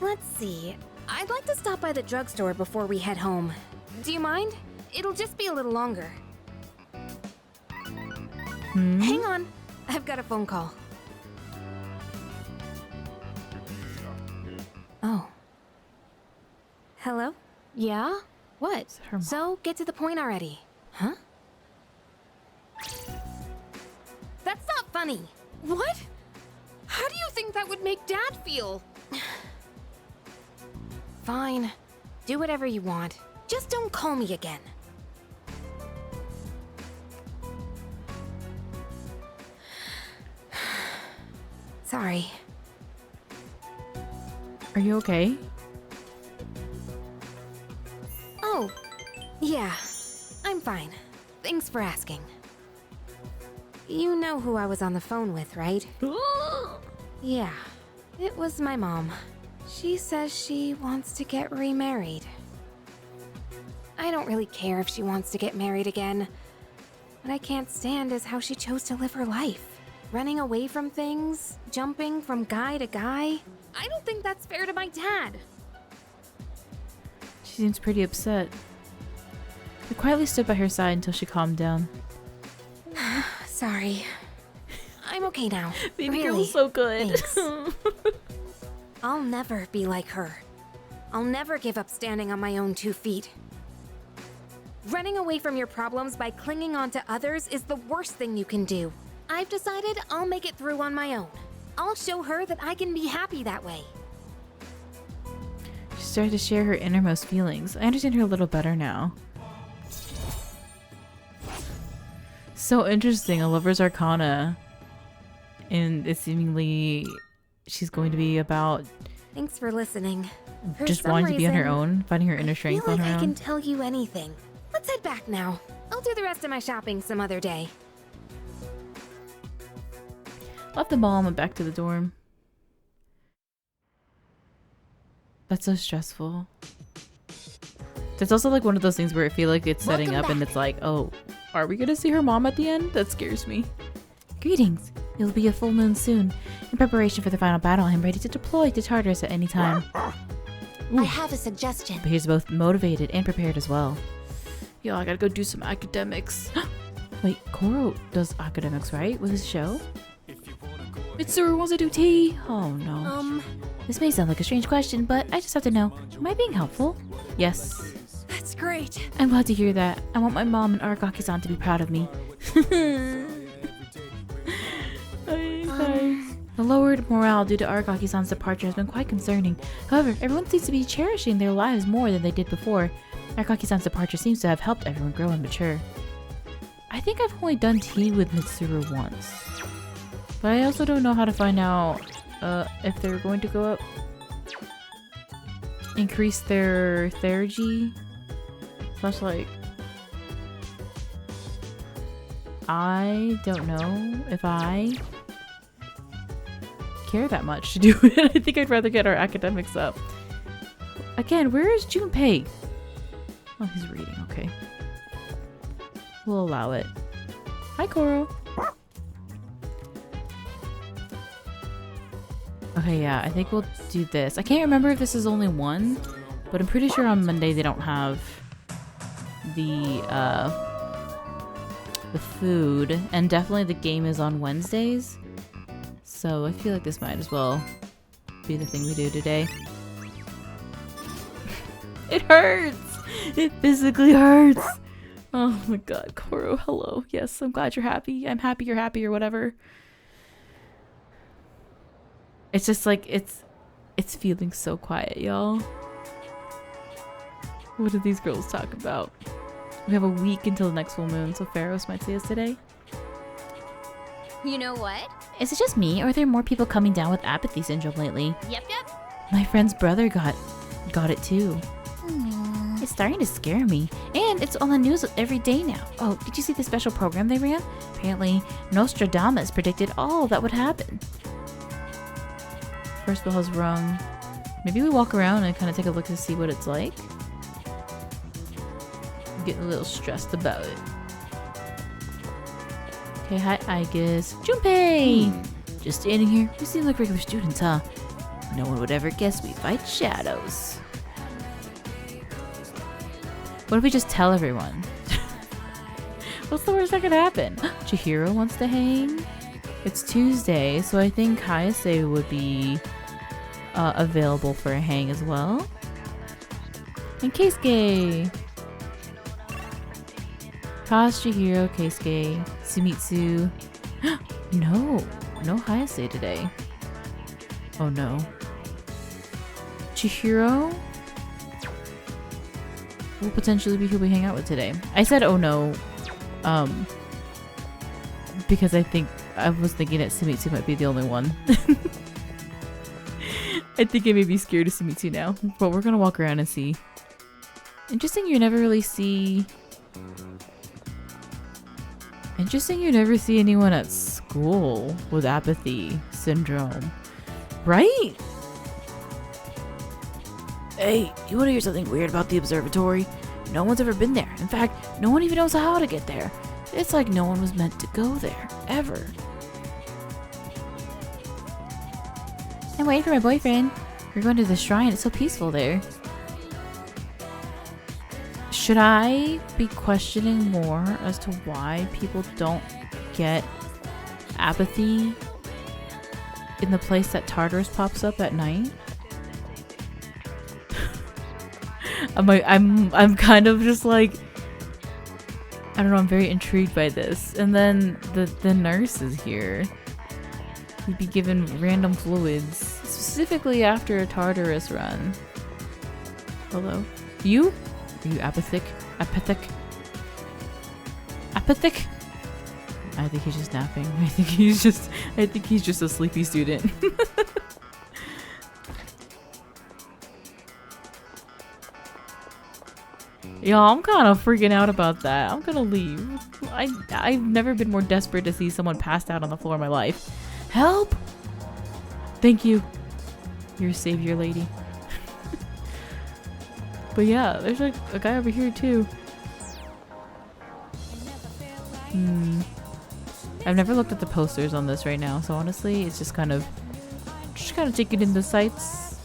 Let's see. I'd like to stop by the drugstore before we head home. Do you mind? It'll just be a little longer. Hang on. I've got a phone call. Oh. Hello? Yeah? What? Her mom. So, get to the point already. Huh? That's not funny. What? How do you think that would make Dad feel? Fine. Do whatever you want. Just don't call me again. Sorry. Are you okay? Oh, yeah. I'm fine. Thanks for asking. You know who I was on the phone with, right? Yeah, it was my mom. She says she wants to get remarried. I don't really care if she wants to get married again. What I can't stand is how she chose to live her life. Running away from things, jumping from guy to guy. I don't think that's fair to my dad. She seems pretty upset. I quietly stood by her side until she calmed down. Sorry. I'm okay now. Baby really. girl's so good. Thanks. I'll never be like her. I'll never give up standing on my own 2 feet. Running away from your problems by clinging on to others is the worst thing you can do. I've decided I'll make it through on my own. I'll show her that I can be happy that way. She started to share her innermost feelings. I understand her a little better now. So interesting, a Lover's Arcana. And it's seemingly she's going to be about Thanks for listening. For just some wanting to be on her reason, own, finding her inner I strength feel on like her I can own. tell you anything. Let's head back now. I'll do the rest of my shopping some other day. Left the ball and went back to the dorm. That's so stressful. It's also like one of those things where I feel like it's setting Welcome up and back. it's like, oh, are we gonna see her mom at the end? That scares me. Greetings. It will be a full moon soon. In preparation for the final battle, I am ready to deploy to Tartarus at any time. Ooh, I have a suggestion. but he's both motivated and prepared as well. Yo, I gotta go do some academics. Wait, Koro does academics, right? With his show? Mitsuru wants to do tea. Oh no. This may sound like a strange question, but I just have to know. Am I being helpful? Yes. That's great. I'm glad to hear that. I want my mom and Aragaki-san to be proud of me. The lowered morale due to Aragaki-san's departure has been quite concerning. However, everyone seems to be cherishing their lives more than they did before. Aragaki-san's departure seems to have helped everyone grow and mature. I think I've only done tea with Mitsuru once. But I also don't know how to find out if they're going to go up. Increase their theurgy. Slash like... I don't know if I care that much to do it. I think I'd rather get our academics up. Again, where is Junpei? Oh, he's reading. Okay. We'll allow it. Hi, Koro. Okay, yeah, I think we'll do this. I can't remember if this is only one, but I'm pretty sure on Monday they don't have the food, and definitely the game is on Wednesdays. So I feel like this might as well be the thing we do today. It hurts! It physically hurts! Oh my god, Koro, hello. Yes, I'm glad you're happy. I'm happy you're happy or whatever. It's just like, it's feeling so quiet, y'all. What do these girls talk about? We have a week until the next full moon, so Pharos might see us today. You know what? Is it just me, or are there more people coming down with apathy syndrome lately? Yep. My friend's brother got it too. It's starting to scare me. And it's on the news every day now. Oh, did you see the special program they ran? Apparently, Nostradamus predicted all that would happen. First bell has rung. Maybe we walk around and kind of take a look to see what it's like. I'm getting a little stressed about it. Okay, hi, Aigis. Junpei! Just standing here. We seem like regular students, huh? No one would ever guess we fight shadows. What if we just tell everyone? What's the worst that could happen? Chihiro wants to hang? It's Tuesday, so I think Hayase would be available for a hang as well. And Keisuke! Kaz, Chihiro, Keisuke, Sumitsu. No Hayase today. Oh no. Chihiro will potentially be who we hang out with today. I said oh no, because I was thinking that Sumitsu might be the only one. I think I may be scared of Sumitsu now, but we're gonna walk around and see. Interesting you never see anyone at school with apathy syndrome. Right? Hey, you wanna hear something weird about the observatory? No one's ever been there. In fact, no one even knows how to get there. It's like no one was meant to go there, ever. I'm waiting for my boyfriend. We're going to the shrine. It's so peaceful there. Should I be questioning more as to why people don't get apathy in the place that Tartarus pops up at night? I'm kind of just like, I don't know, I'm very intrigued by this. And then the nurse is here. You'd be given random fluids, specifically after a Tartarus run. Hello? You? Are you apathic? Apathic? Apathic? I think he's just napping. I think he's just a sleepy student. Yo, I'm kind of freaking out about that. I'm gonna leave. I've never been more desperate to see someone passed out on the floor in my life. Help! Thank you. You're a savior, lady. But yeah, there's like a guy over here too. I've never looked at the posters on this right now, so honestly, it's just kind of taking in the sights.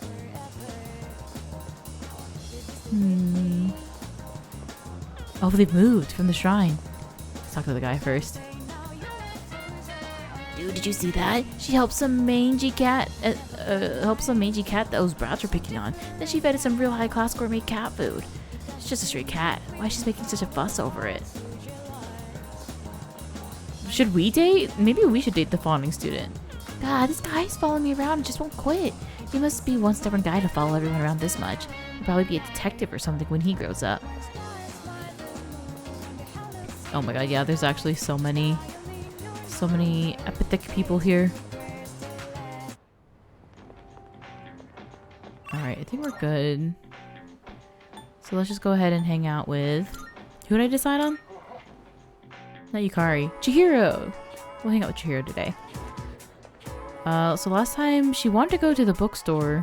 Oh, they've moved from the shrine. Let's talk to the guy first. Dude, did you see that? She helped some mangy cat that those brats were picking on. Then she fed it some real high-class gourmet cat food. It's just a stray cat. Why is she making such a fuss over it? Should we date? Maybe we should date the fawning student. God, this guy's following me around and just won't quit. He must be one stubborn guy to follow everyone around this much. He'll probably be a detective or something when he grows up. Oh my god, yeah, there's actually so many apathic people here. Alright, I think we're good. So let's just go ahead and hang out with... Who did I decide on? Not Yukari. Chihiro! We'll hang out with Chihiro today. So last time she wanted to go to the bookstore,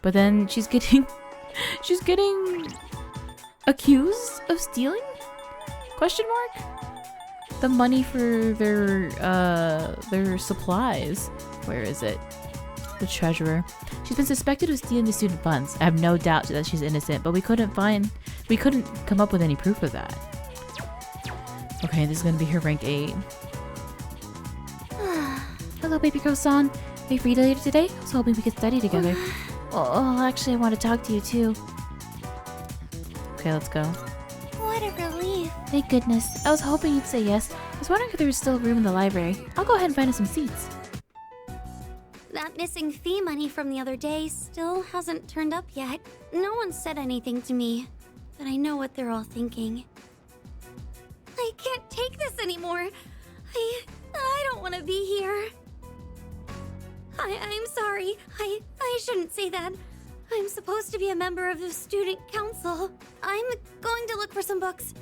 but then she's getting... she's getting... accused of stealing? Question mark? The money for their supplies. Where is it? The treasurer. She's been suspected of stealing the student funds. I have no doubt that she's innocent, but we couldn't come up with any proof of that. Okay, this is gonna be her rank 8. Hello, baby girl-san. Are you free later today? I was hoping we could study together. Oh, actually, I want to talk to you too. Okay, let's go. What a relief. Thank goodness. I was hoping you'd say yes. I was wondering if there was still room in the library. I'll go ahead and find us some seats. That missing fee money from the other day still hasn't turned up yet. No one said anything to me, but I know what they're all thinking. I can't take this anymore. I don't want to be here. I'm sorry. I shouldn't say that. I'm supposed to be a member of the student council. I'm going to look for some books.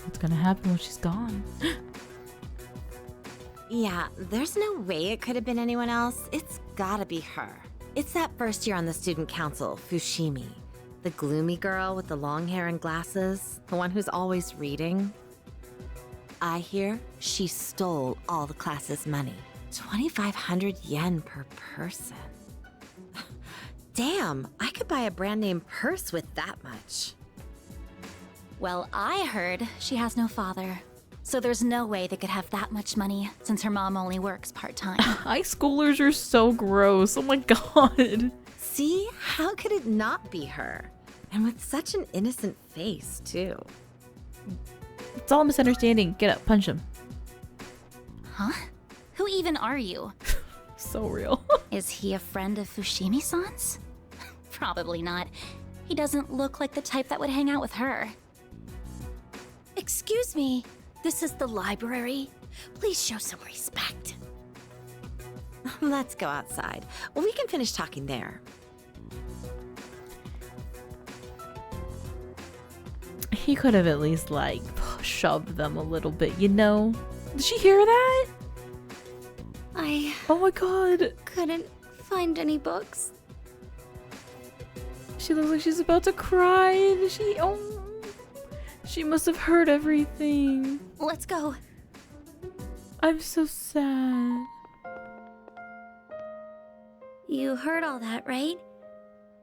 What's gonna happen when she's gone? Yeah, there's no way it could have been anyone else. It's gotta be her. It's that first year on the student council, Fushimi. The gloomy girl with the long hair and glasses. The one who's always reading. I hear she stole all the class's money. 2,500 yen per person. Damn, I could buy a brand name purse with that much. Well, I heard she has no father. So there's no way they could have that much money since her mom only works part-time. High schoolers are so gross. Oh my god. See? How could it not be her? And with such an innocent face, too. It's all a misunderstanding. Get up, punch him. Huh? Who even are you? So real. Is he a friend of Fushimi-san's? Probably not. He doesn't look like the type that would hang out with her. Excuse me. This is the library. Please show some respect. Let's go outside. Well, we can finish talking there. He could have at least, like, shoved them a little bit, you know? Did she hear that? Oh my god. Couldn't find any books. She looks like she's about to cry. And she must have heard everything. Let's go. I'm so sad. You heard all that, right?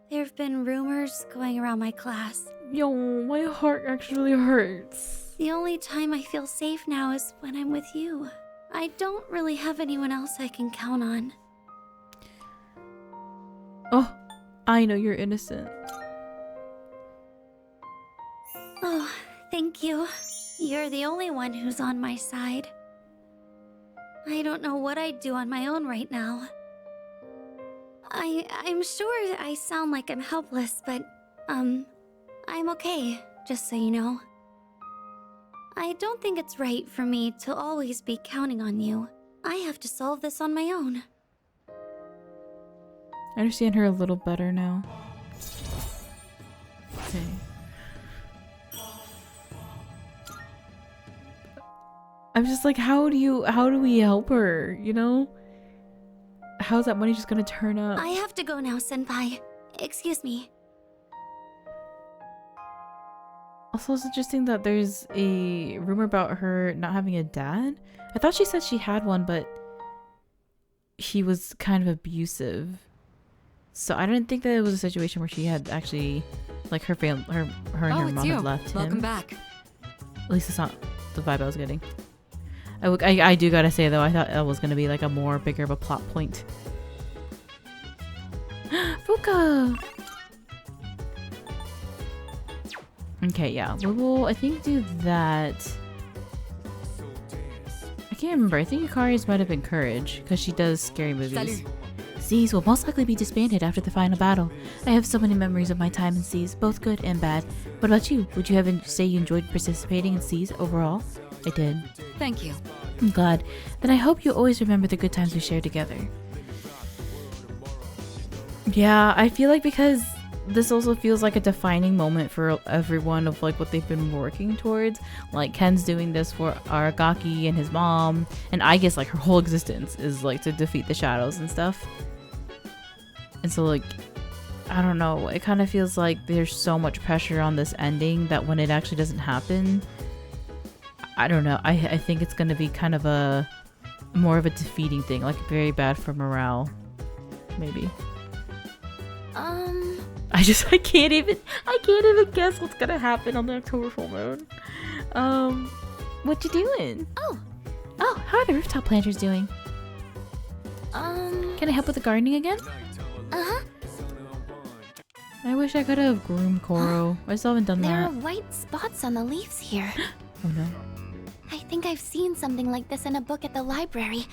There have been rumors going around my class. Yo, my heart actually hurts. The only time I feel safe now is when I'm with you. I don't really have anyone else I can count on. Oh, I know you're innocent. Oh, thank you. You're the only one who's on my side. I don't know what I'd do on my own right now. I'm sure I sound like I'm helpless, but, I'm okay, just so you know. I don't think it's right for me to always be counting on you. I have to solve this on my own. I understand her a little better now. Okay. I'm just like, how do we help her, you know? How's that money just gonna turn up? I have to go now, Senpai. Excuse me. Also, it's interesting that there's a rumor about her not having a dad. I thought she said she had one, but he was kind of abusive. So I didn't think that it was a situation where she had actually, like, her and her mom had left him. Welcome back. At least it's not the vibe I was getting. I do gotta say though, I thought that was gonna be like a more bigger of a plot point. Fuuka! Okay, yeah, we will, I think, do that. I can't remember. I think Yukari's might have been Courage, because she does scary movies. Salut. Seas will most likely be disbanded after the final battle. I have so many memories of my time in Seas, both good and bad. What about you? Would you say you enjoyed participating in Seas overall? I did. Thank you. I'm glad. Then I hope you always remember the good times we shared together. Yeah, I feel like because this also feels like a defining moment for everyone of like what they've been working towards. Like Ken's doing this for Aragaki and his mom, and I guess like her whole existence is like to defeat the shadows and stuff. And so like, I don't know, it kind of feels like there's so much pressure on this ending that when it actually doesn't happen, I don't know, I think it's gonna be kind of a more of a defeating thing, like very bad for morale, maybe. I can't even guess what's gonna happen on the October full moon. What you doing? Oh, how are the rooftop planters doing? Can I help with the gardening again? I wish I could have groomed Koro. I still haven't done there that. are white spots on the leaves here. Oh no. I think I've seen something like this in a book at the library.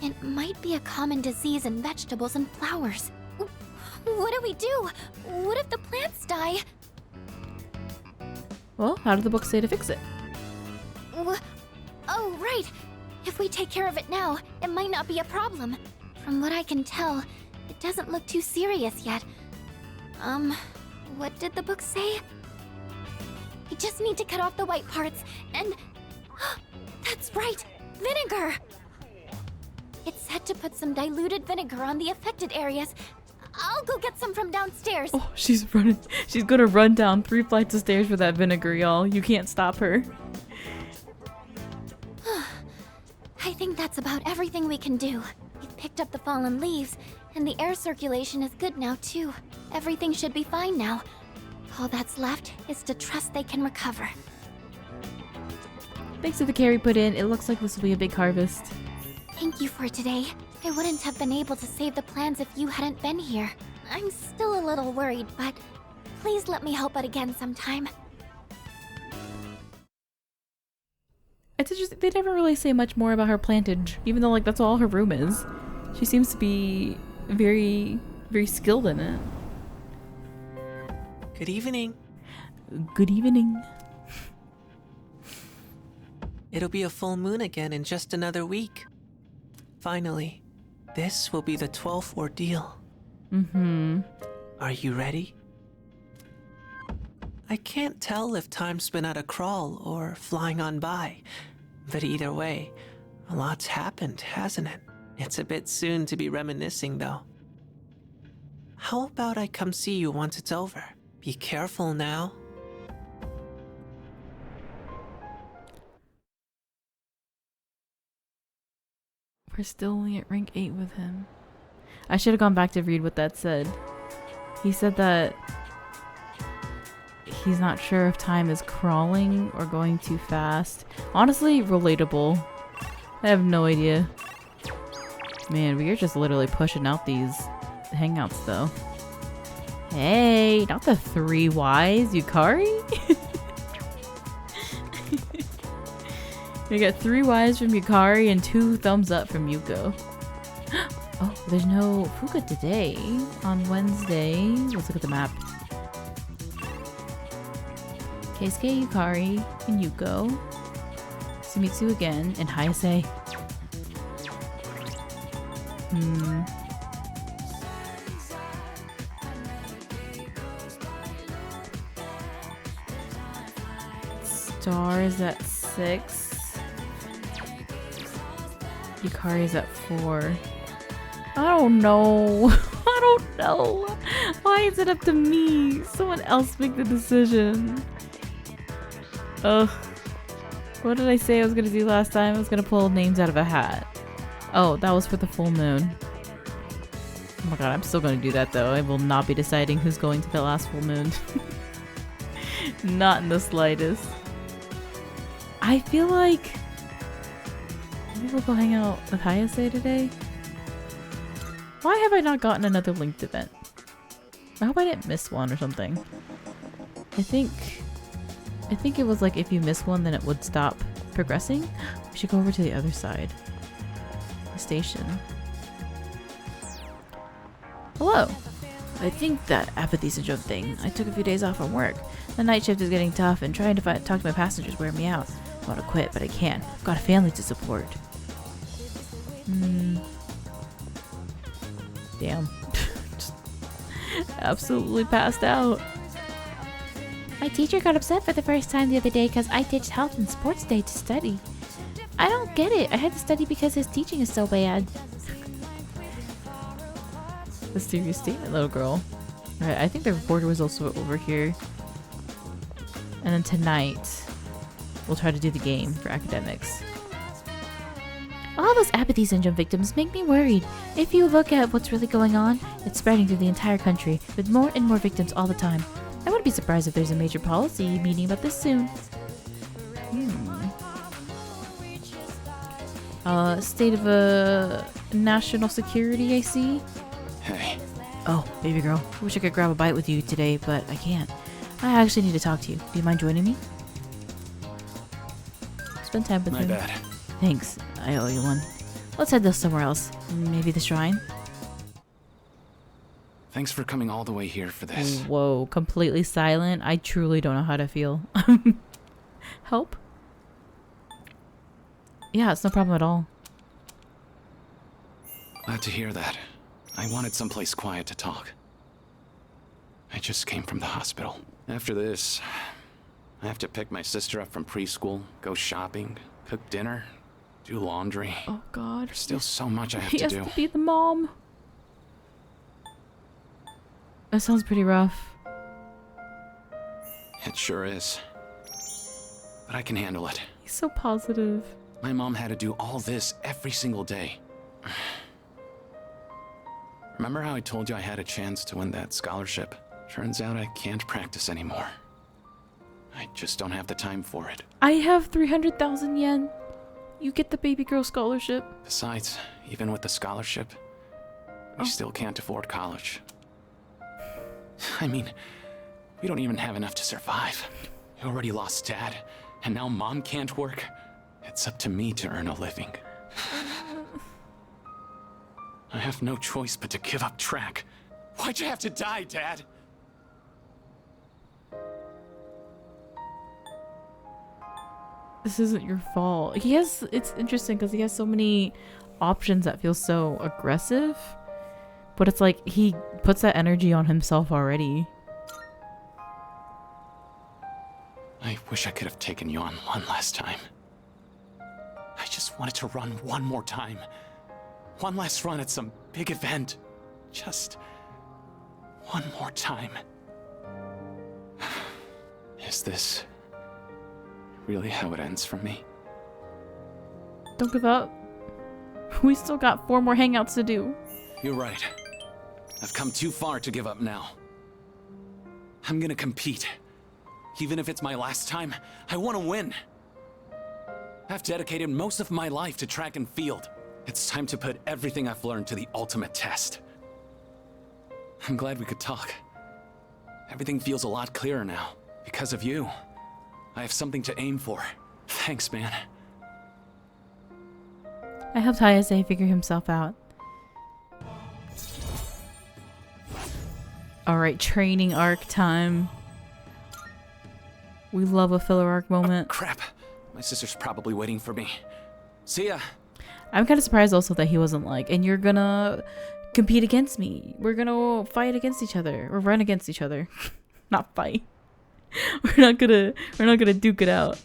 It might be a common disease in vegetables and flowers. What do we do? What if the plants die? Well, how did the book say to fix it? Oh, right. If we take care of it now, it might not be a problem. From what I can tell, it doesn't look too serious yet. What did the book say? We just need to cut off the white parts and... That's right! Vinegar! It said to put some diluted vinegar on the affected areas. I'll go get some from downstairs. Oh, she's running. She's gonna run down 3 flights of stairs with that vinegar, y'all. You can't stop her. I think that's about everything we can do. We've picked up the fallen leaves, and the air circulation is good now, too. Everything should be fine now. All that's left is to trust they can recover. Thanks to the care we put in, it looks like this will be a big harvest. Thank you for today. I wouldn't have been able to save the plans if you hadn't been here. I'm still a little worried, but please let me help out again sometime. It's interesting, they never really say much more about her plantage, even though like that's all her room is. She seems to be very, very skilled in it. Good evening. Good evening. It'll be a full moon again in just another week. Finally, this will be the 12th ordeal. Mm-hmm. Are you ready? I can't tell if time's been at a crawl or flying on by, but either way, a lot's happened, hasn't it? It's a bit soon to be reminiscing, though. How about I come see you once it's over? Be careful now. We're still only at rank 8 with him. I should have gone back to read what that said. He said that he's not sure if time is crawling or going too fast. Honestly, relatable. I have no idea. Man, we are just literally pushing out these hangouts though. Hey, not the 3 Ys, Yukari? We got 3 Ys from Yukari and 2 thumbs up from Yuko. Oh, there's no Fuuka today. On Wednesday. Let's look at the map. Keisuke, Yukari, and Yuko. Sumitsu again, and Hayase. Star is at 6. Yukari is at 4. I don't know. I don't know. Why is it up to me? Someone else make the decision. Ugh. What did I say I was gonna do last time? I was gonna pull names out of a hat. Oh, that was for the full moon. Oh my god, I'm still gonna do that though. I will not be deciding who's going to the last full moon. Not in the slightest. I feel like maybe we'll go hang out with Hayase today. Why have I not gotten another linked event? I hope I didn't miss one or something. I think it was like if you miss one then it would stop progressing. We should go over to the other side. The station. Hello. I think that apathy syndrome thing. I took a few days off from work. The night shift is getting tough and trying to talk to my passengers wear me out. I want to quit, but I can't. I've got a family to support. Damn. Just absolutely passed out. My teacher got upset for the first time the other day because I ditched health and sports day to study. I don't get it. I had to study because his teaching is so bad. A serious statement, little girl. Alright, I think the reporter was also over here. And then tonight, we'll try to do the game for academics. All those apathy syndrome victims make me worried. If you look at what's really going on, it's spreading through the entire country, with more and more victims all the time. I wouldn't be surprised if there's a major policy meeting about this soon. State of national security, I see. Hey. Oh, baby girl. Wish I could grab a bite with you today, but I can't. I actually need to talk to you. Do you mind joining me? Spend time with My him. bad. Thanks. I owe you one. Let's head somewhere else. Maybe the shrine? Thanks for coming all the way here for this. Whoa, completely silent. I truly don't know how to feel. Help? Yeah, it's no problem at all. Glad to hear that. I wanted someplace quiet to talk. I just came from the hospital. After this, I have to pick my sister up from preschool, go shopping, cook dinner, do laundry. Oh God. There's still so much I have He to has do. to be the mom. That sounds pretty rough. It sure is. But I can handle it. He's so positive. My mom had to do all this every single day. Remember how I told you I had a chance to win that scholarship? Turns out I can't practice anymore. I just don't have the time for it. I have 300,000 yen. You get the baby girl scholarship. Besides, even with the scholarship, we still can't afford college. I mean, we don't even have enough to survive. We already lost Dad, and now Mom can't work. It's up to me to earn a living. I have no choice but to give up track. Why'd you have to die, Dad? This isn't your fault. It's interesting because he has so many options that feel so aggressive. But it's like he puts that energy on himself already. I wish I could have taken you on one last time. I just wanted to run one more time. One last run at some big event. Just one more time. Is this really how it ends for me? Don't give up. We still got 4 more hangouts to do. You're right. I've come too far to give up now. I'm gonna compete. Even if it's my last time, I want to win. I've dedicated most of my life to track and field. It's time to put everything I've learned to the ultimate test. I'm glad we could talk. Everything feels a lot clearer now. Because of you. I have something to aim for. Thanks, man. I helped Hayase figure himself out. Alright, training arc time. We love a filler arc moment. Crap. My sister's probably waiting for me. See ya. I'm kind of surprised also that he wasn't like, and you're gonna compete against me. We're gonna fight against each other. Or run against each other. Not fight. We're not gonna duke it out.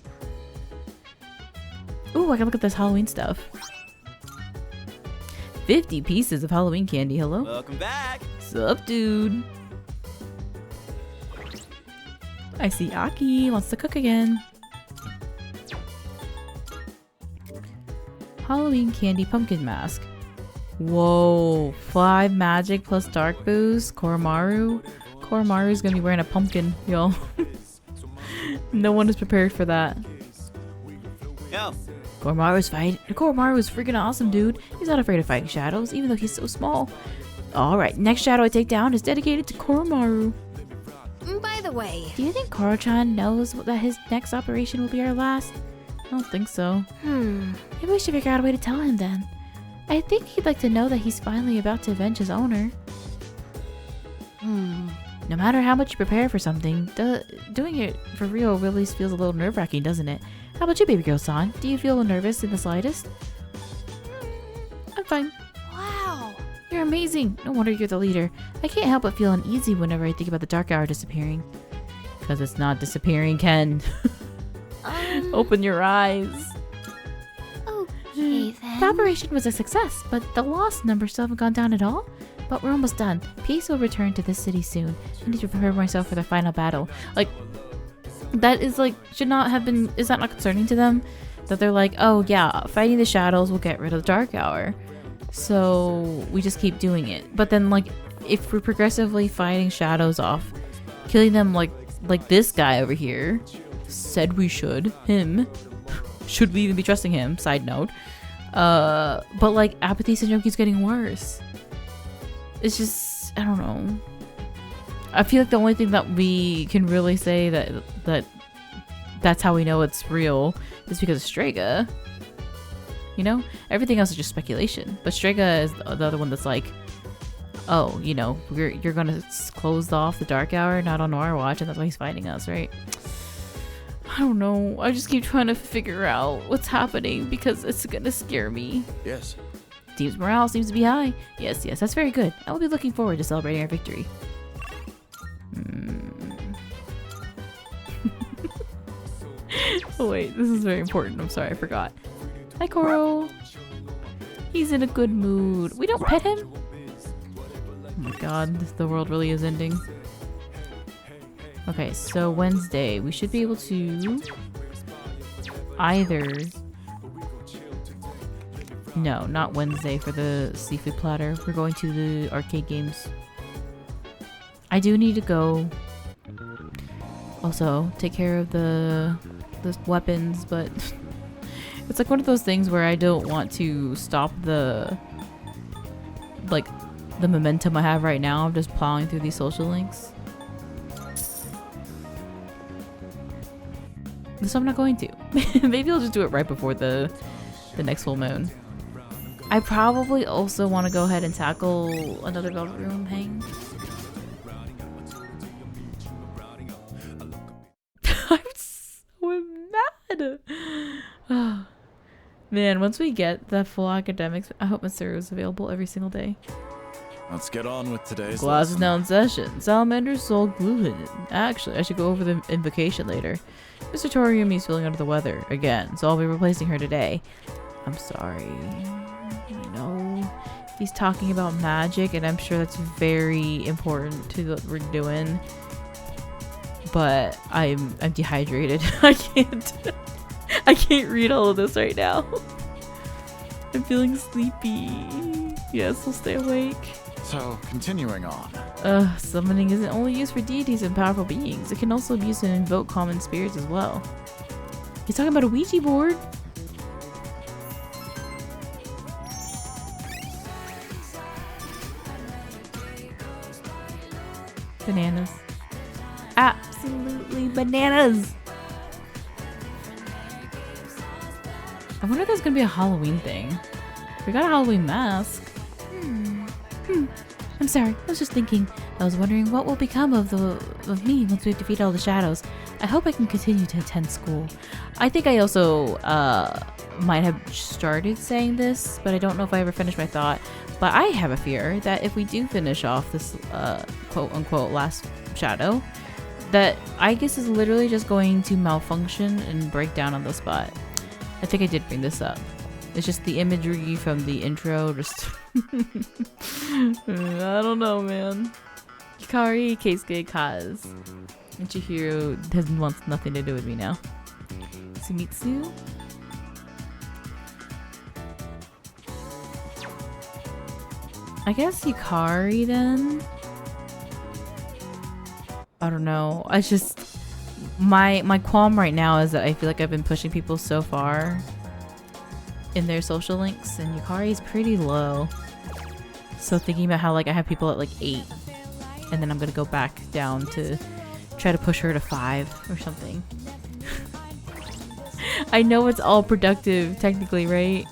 Ooh, I can look at this Halloween stuff. 50 pieces of Halloween candy. Hello? Welcome back. Sup, dude? I see Aki wants to cook again. Halloween candy pumpkin mask. Whoa, 5 magic plus dark boost. Koromaru. Koromaru's gonna be wearing a pumpkin, y'all. No one is prepared for that. Yo. Koromaru's freaking awesome, dude. He's not afraid of fighting shadows, even though he's so small. Alright, next shadow I take down is dedicated to Koromaru. By the way, Do you think Koro-chan knows that his next operation will be our last? I don't think so. Maybe we should figure out a way to tell him then. I think he'd like to know that he's finally about to avenge his owner. No matter how much you prepare for something, doing it for real really feels a little nerve-wracking, doesn't it? How about you, baby girl-san? Do you feel nervous in the slightest? I'm fine. Wow. You're amazing. No wonder you're the leader. I can't help but feel uneasy whenever I think about the dark hour disappearing. Because it's not disappearing, Ken. Open your eyes. Okay then. The operation was a success, but the loss numbers still haven't gone down at all. But we're almost done. Peace will return to this city soon. I need to prepare myself for the final battle. Like, that is like, should not have been, is that not concerning to them? That they're like, oh yeah, fighting the shadows will get rid of the dark hour. So we just keep doing it. But then like, if we're progressively fighting shadows off, killing them like this guy over here said we should, him. Should we even be trusting him? Side note. But like, apathy syndrome keeps getting worse. It's just, I don't know. I feel like the only thing that we can really say that's how we know it's real is because of Strega. You know? Everything else is just speculation. But Strega is the other one that's like, oh, you know, you're gonna close off the dark hour, not on our watch, and that's why he's fighting us, right? I don't know. I just keep trying to figure out what's happening because it's gonna scare me. Yes. Team's morale seems to be high. Yes, that's very good. I will be looking forward to celebrating our victory. Oh wait, this is very important. I'm sorry, I forgot. Hi, Koro. He's in a good mood. We don't pet him? Oh my god, the world really is ending. Okay, so Wednesday, we should be able to either... No, not Wednesday for the seafood platter. We're going to the arcade games. I do need to go also take care of the weapons, but it's like one of those things where I don't want to stop the momentum I have right now. I'm just plowing through these social links. So I'm not going to. Maybe I'll just do it right before the next full moon. I probably also want to go ahead and tackle another Velvet Room hang. I'm so mad. Oh, man, once we get the full academics, I hope Mr. is available every single day. Let's get on with today's Class is lesson. now in session. Salamander Soul Gluten. Actually, I should go over the invocation later. Mr. Toriumi is feeling under the weather again, so I'll be replacing her today. I'm sorry. I know he's talking about magic, and I'm sure that's very important to what we're doing. But I'm dehydrated. I can't read all of this right now. I'm feeling sleepy. Yes, I'll stay awake. So, continuing on. Summoning isn't only used for deities and powerful beings. It can also be used to invoke common spirits as well. He's talking about a Ouija board. Bananas. Absolutely bananas. I wonder if there's gonna be a Halloween thing. We got a Halloween mask. I'm sorry, I was just thinking. I was wondering what will become of me once we defeat all the shadows. I hope I can continue to attend school. I think I also might have started saying this, but I don't know if I ever finished my thought. But I have a fear that if we do finish off this quote-unquote last shadow, that I guess is literally just going to malfunction and break down on the spot. I think I did bring this up. It's just the imagery from the intro, just... I don't know, man. Yukari, Keisuke, Kaz. And Chihiro wants nothing to do with me now. Sumitsu? I guess Yukari then? I don't know. I just... My qualm right now is that I feel like I've been pushing people so far in their social links, and Yukari is pretty low. So thinking about how like I have people at like 8, and then I'm gonna go back down to try to push her to 5 or something. I know it's all productive technically, right?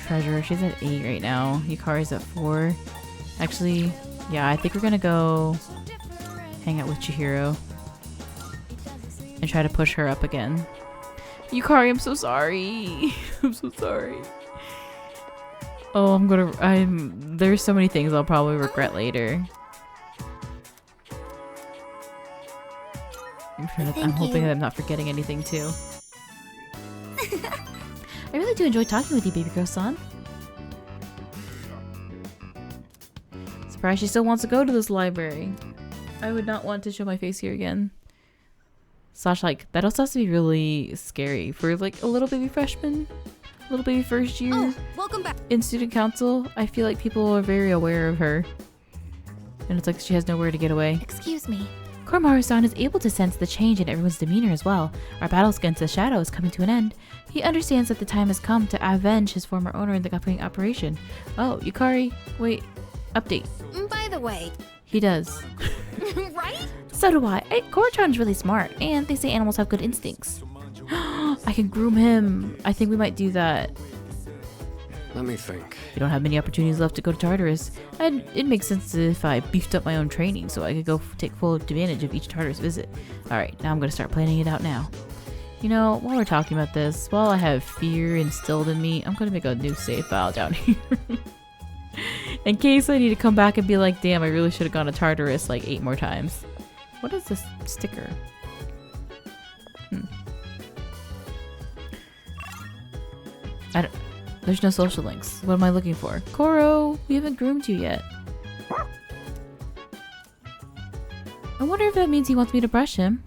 Treasure, she's at 8 right now. Yukari's at 4. Actually, yeah, I think we're gonna go hang out with Chihiro and try to push her up again. Yukari, I'm so sorry. I'm so sorry. Oh, there's so many things I'll probably regret later. I'm hoping that I'm not forgetting anything too. I really do enjoy talking with you, baby girl-san. Surprised she still wants to go to this library. I would not want to show my face here again. Slash, like, that also has to be really scary for, like, a little baby freshman. Little baby first year. Oh, welcome back. In student council, I feel like people are very aware of her. And it's like she has nowhere to get away. Excuse me. Koromaru-san is able to sense the change in everyone's demeanor as well. Our battle against the shadow is coming to an end. He understands that the time has come to avenge his former owner in the upcoming operation. Oh, Yukari, wait, update. By the way. He does. Right? So do I. Korotron's really smart, and they say animals have good instincts. I can groom him. I think we might do that. Let me think. You don't have many opportunities left to go to Tartarus, and it makes sense if I beefed up my own training so I could go take full advantage of each Tartarus visit. Alright, now I'm gonna start planning it out now. You know, while we're talking about this, while I have fear instilled in me, I'm gonna make a new save file down here. In case I need to come back and be like, damn, I really should have gone to Tartarus like 8 more times. What is this sticker? There's no social links. What am I looking for? Koro, we haven't groomed you yet. I wonder if that means he wants me to brush him.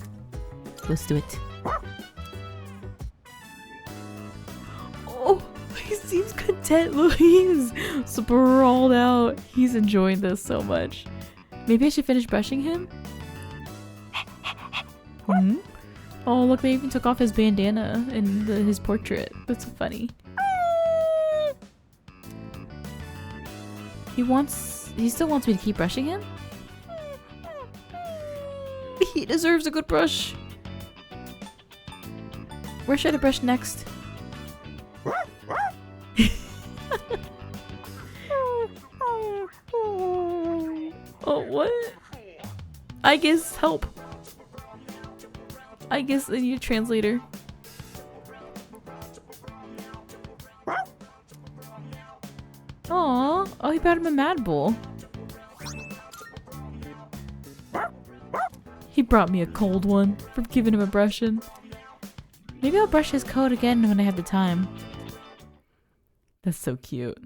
Let's do it. Oh, he seems content. Look, he's sprawled out. He's enjoying this so much. Maybe I should finish brushing him? Hmm? Oh, look, they even took off his bandana in his portrait. That's so funny. He still wants me to keep brushing him? He deserves a good brush. Where should I brush next? Oh, what? I guess help. I guess I need a translator. Aww. Oh, he brought him a Mad Bull. He brought me a cold one for giving him a brushing. Maybe I'll brush his coat again when I have the time. That's so cute.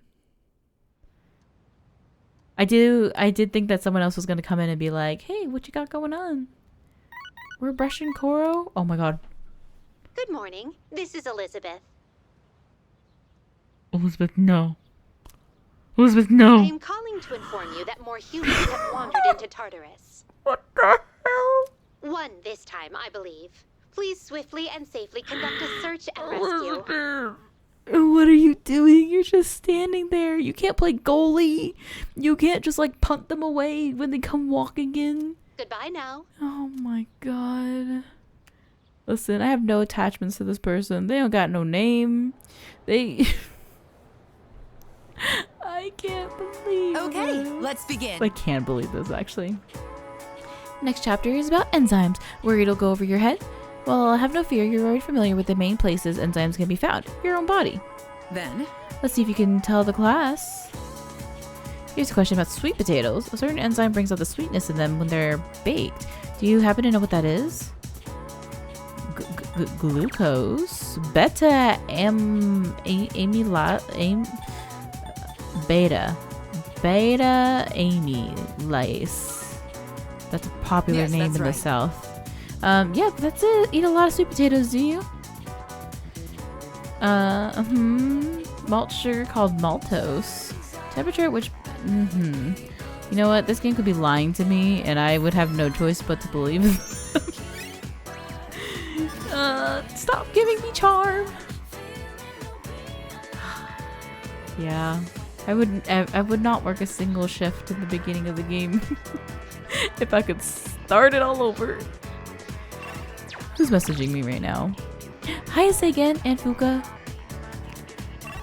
I did think that someone else was gonna come in and be like, hey, what you got going on? We're brushing Koro? Oh my god. Good morning. This is Elizabeth. Elizabeth, no. Elizabeth, no. I am calling to inform you that more humans have wandered into Tartarus. What the hell? One this time, I believe. Please swiftly and safely conduct a search and rescue. Elizabeth. What are you doing? You're just standing there. You can't play goalie. You can't just like punt them away when they come walking in. Goodbye now. Oh my god. Listen, I have no attachments to this person. They don't got no name. They... I can't believe Okay, it. let's begin. I can't believe this, actually. Next chapter is about enzymes. Worried it'll go over your head? Well, have no fear. You're already familiar with the main places enzymes can be found. Your own body. Then, let's see if you can tell the class. Here's a question about sweet potatoes. A certain enzyme brings out the sweetness in them when they're baked. Do you happen to know what that is? Glucose. Beta amylase. That's a popular name in the South. Yeah, that's it. Eat a lot of sweet potatoes, do you? Malt sugar called maltose. Temperature at which... You know what? This game could be lying to me, and I would have no choice but to believe it. Stop giving me charm! Yeah. I would not work a single shift in the beginning of the game. If I could start it all over. Who's messaging me right now? Hayase again, and Fuuka.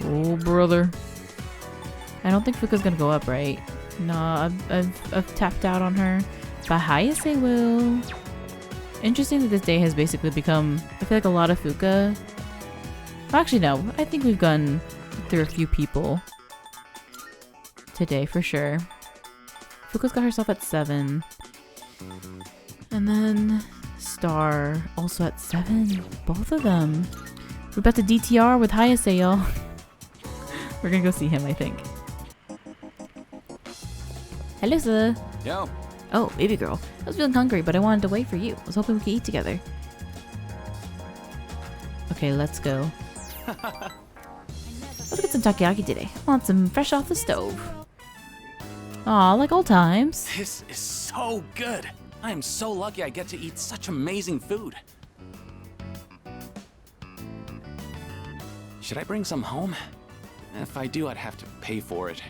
Oh, brother. I don't think Fuuka's gonna go up, right? No, I've tapped out on her. But Hayase will. Interesting that this day has basically become... I feel like a lot of Fuuka... Well, actually, no. I think we've gone through a few people today, for sure. Fuuka's got herself at 7. And then... Star also at 7. Both of them. We're about to DTR with Hayase, y'all. We're gonna go see him, I think. Hello, sir. Yo. Oh, baby girl. I was feeling hungry, but I wanted to wait for you. I was hoping we could eat together. Okay, let's go. Let's get some takoyaki today. I want some fresh off the stove. Aw, like old times. This is so good. I am so lucky I get to eat such amazing food. Should I bring some home? If I do, I'd have to pay for it.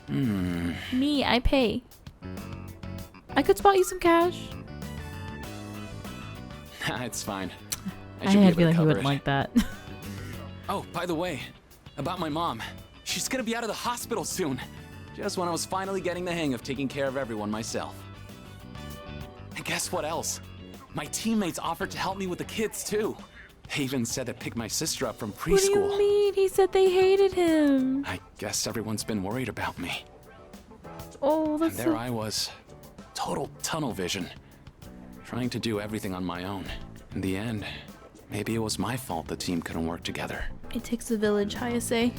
Me, I pay. I could spot you some cash. It's fine. I had a feeling he wouldn't like that. Oh, by the way, about my mom. She's gonna be out of the hospital soon. Just when I was finally getting the hang of taking care of everyone myself. And guess what else? My teammates offered to help me with the kids too. They even said to pick my sister up from preschool. What do you mean? He said they hated him. I guess everyone's been worried about me. Oh, that's And there I was, total tunnel vision, trying to do everything on my own. In the end, maybe it was my fault the team couldn't work together. It takes a village, Hayase.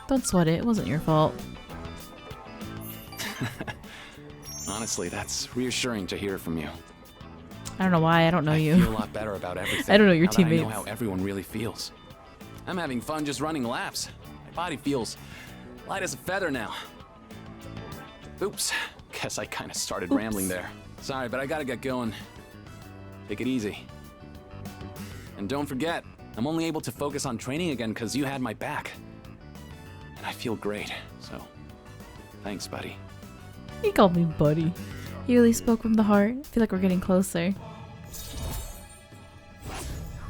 Don't sweat it. It wasn't your fault. Honestly, that's reassuring to hear from you. I don't know why. I don't know you. I feel a lot better about everything. I don't know your now that I teammates. know how everyone really feels. I'm having fun just running laps. My body feels light as a feather now. Oops. Guess I kind of started rambling there. Sorry, but I gotta get going. Take it easy. And don't forget, I'm only able to focus on training again because you had my back. And I feel great, so thanks, buddy. He called me buddy. He really spoke from the heart. I feel like we're getting closer.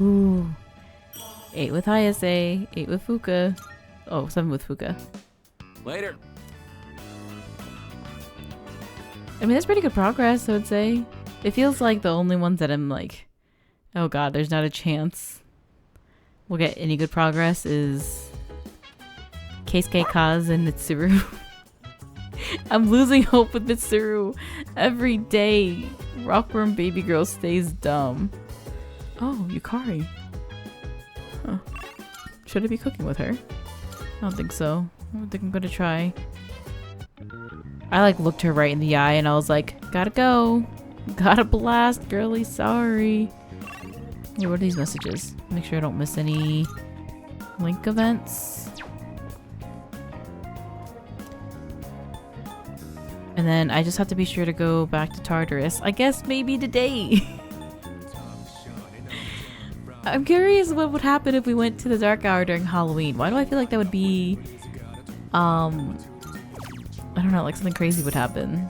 Ooh. 8 with Hayase, 8 with Fuuka. Oh, 7 with Fuuka. Later. I mean, that's pretty good progress, I would say. It feels like the only ones that I'm like, oh god, there's not a chance we'll get any good progress is Keisuke, Kaz, and Mitsuru. I'm losing hope with Mitsuru. Every day, Rockworm Baby Girl stays dumb. Oh, Yukari. Huh. Should I be cooking with her? I don't think so. I don't think I'm gonna try. I like looked her right in the eye and I was like, gotta go. Gotta blast, girly, sorry. Hey, what are these messages? Make sure I don't miss any link events. And then I just have to be sure to go back to Tartarus. I guess maybe today. I'm curious what would happen if we went to the Dark Hour during Halloween. Why do I feel like that would be... I don't know, like something crazy would happen.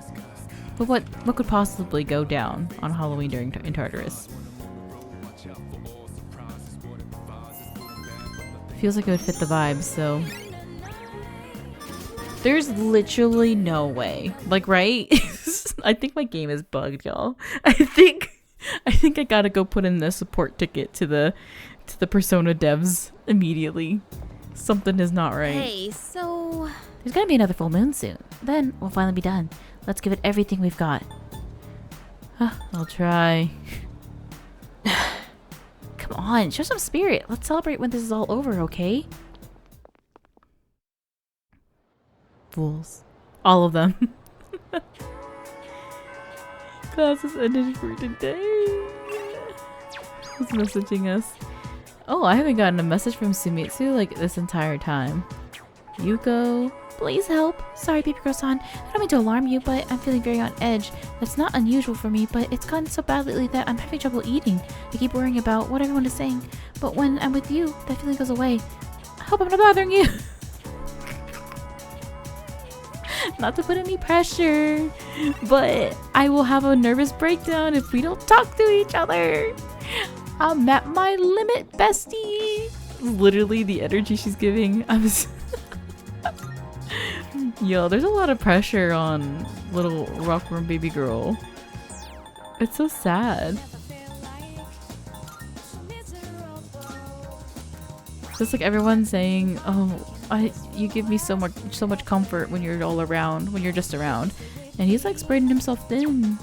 But what could possibly go down on Halloween in Tartarus? Feels like it would fit the vibes, so... There's literally no way. Like, right? I think my game is bugged, y'all. I think I gotta go put in the support ticket to the Persona devs immediately. Something is not right. Hey, so... There's gonna be another full moon soon. Then we'll finally be done. Let's give it everything we've got. I'll try. Come on, show some spirit. Let's celebrate when this is all over, okay? Fools. All of them. Class is ended for today. Who's messaging us? Oh, I haven't gotten a message from Sumitsu like this entire time. Yuko. Please help. Sorry, Baby Girl-san. I don't mean to alarm you, but I'm feeling very on edge. That's not unusual for me, but it's gotten so bad lately that I'm having trouble eating. I keep worrying about what everyone is saying, but when I'm with you, that feeling goes away. I hope I'm not bothering you. Not to put any pressure, but I will have a nervous breakdown if we don't talk to each other. I'm at my limit, bestie. Literally the energy she's giving. Yo, there's a lot of pressure on little Rockworm Baby Girl. It's so sad. Just like everyone saying, oh, you give me so much comfort when you're all around, when you're just around. And he's like spreading himself thin.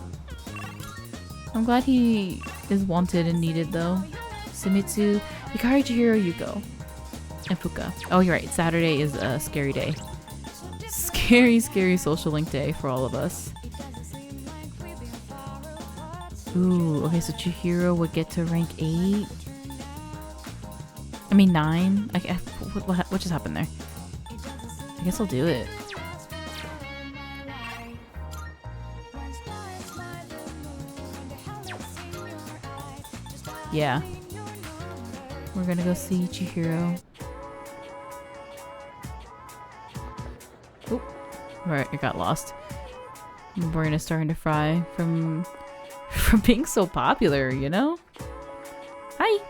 I'm glad he is wanted and needed though. Sumitsu, Yukari, Chihiro, Yuko, and Fuuka. Oh, you're right. Saturday is a scary day. Scary social link day for all of us. Ooh, okay, so Chihiro would get to rank 8. I mean 9. What just happened there? I guess I'll do it. Yeah. We're gonna go see Chihiro. Oop. Alright, it got lost. My brain is starting to fry from being so popular, you know? Hi!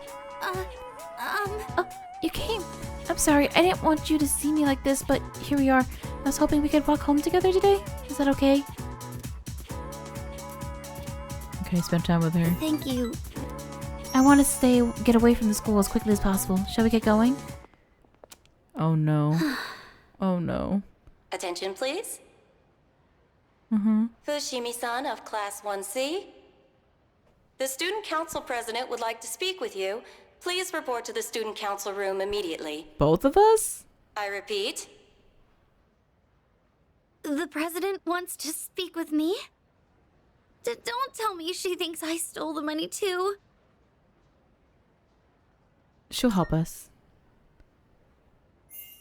Oh, you came. I'm sorry, I didn't want you to see me like this, but here we are. I was hoping we could walk home together today. Is that okay? Can I spend time with her? Thank you. I want to get away from the school as quickly as possible. Shall we get going? Oh no. Oh no. Attention, please. Mm-hmm. Fushimi-san of Class 1C. The Student Council President would like to speak with you. Please report to the Student Council room immediately. Both of us? I repeat. The president wants to speak with me? Don't tell me she thinks I stole the money too. She'll help us.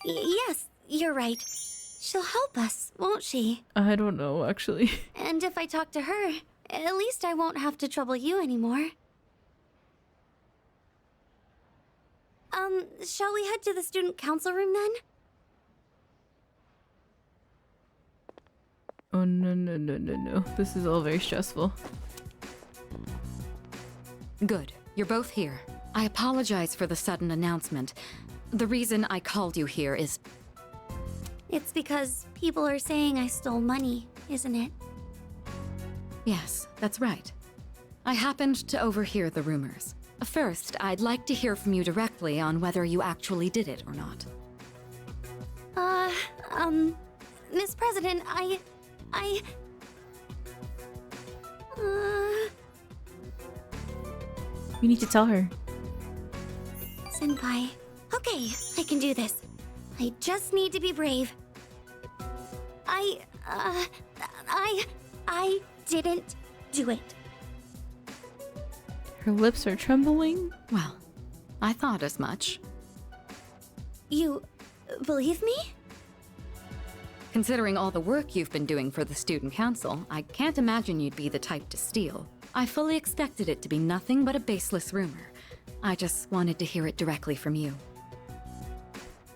Yes, you're right. She'll help us, won't she? I don't know, actually. And if I talk to her, at least I won't have to trouble you anymore. Shall we head to the student council room then? Oh no, no, no, no, no. This is all very stressful. Good. You're both here. I apologize for the sudden announcement. The reason I called you here is... It's because people are saying I stole money, isn't it? Yes, that's right. I happened to overhear the rumors. First, I'd like to hear from you directly on whether you actually did it or not. Miss President, You need to tell her. Senpai. Okay, I can do this. I just need to be brave. I didn't do it. Her lips are trembling. Well, I thought as much. You believe me? Considering all the work you've been doing for the student council, I can't imagine you'd be the type to steal. I fully expected it to be nothing but a baseless rumor. I just wanted to hear it directly from you.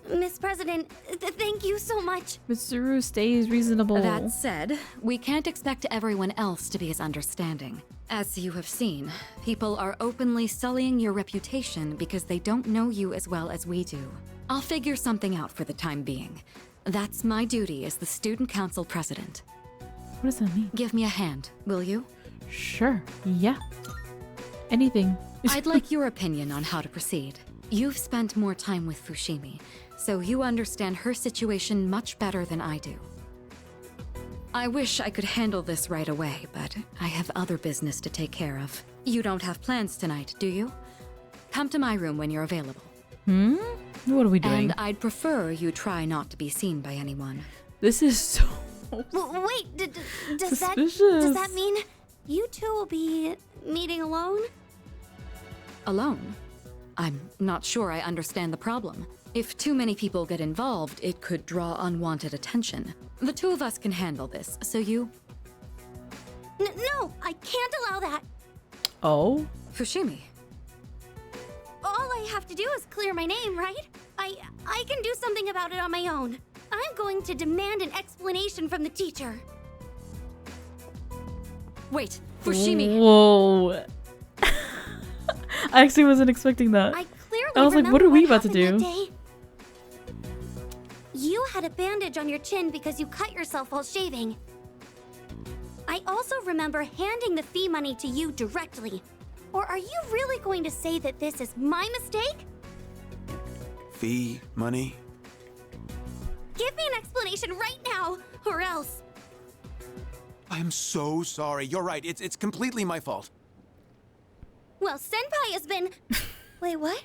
Miss President, thank you so much. Mitsuru stays reasonable. That said, we can't expect everyone else to be as understanding. As you have seen, people are openly sullying your reputation because they don't know you as well as we do. I'll figure something out for the time being. That's my duty as the student council president. What does that mean? Give me a hand, will you? Sure, yeah. Anything. I'd like your opinion on how to proceed. You've spent more time with Fushimi, so you understand her situation much better than I do. I wish I could handle this right away, but I have other business to take care of. You don't have plans tonight, do you? Come to my room when you're available. What are we doing? And I'd prefer you try not to be seen by anyone. This is so... Wait, does suspicious. that mean you two will be meeting alone? Alone? I'm not sure I understand the problem. If too many people get involved, it could draw unwanted attention. The two of us can handle this, so you... No, I can't allow that. Oh? Fushimi. All I have to do is clear my name, right? I can do something about it on my own. I'm going to demand an explanation from the teacher. Wait, Fushimi! Whoa. I actually wasn't expecting that. I clearly I was like, what are we about to do? You had a bandage on your chin because you cut yourself while shaving. I also remember handing the fee money to you directly. Or are you really going to say that this is my mistake? Fee money? Give me an explanation right now, or else. I'm so sorry. You're right. It's completely my fault. Well, Senpai has been... Wait, what?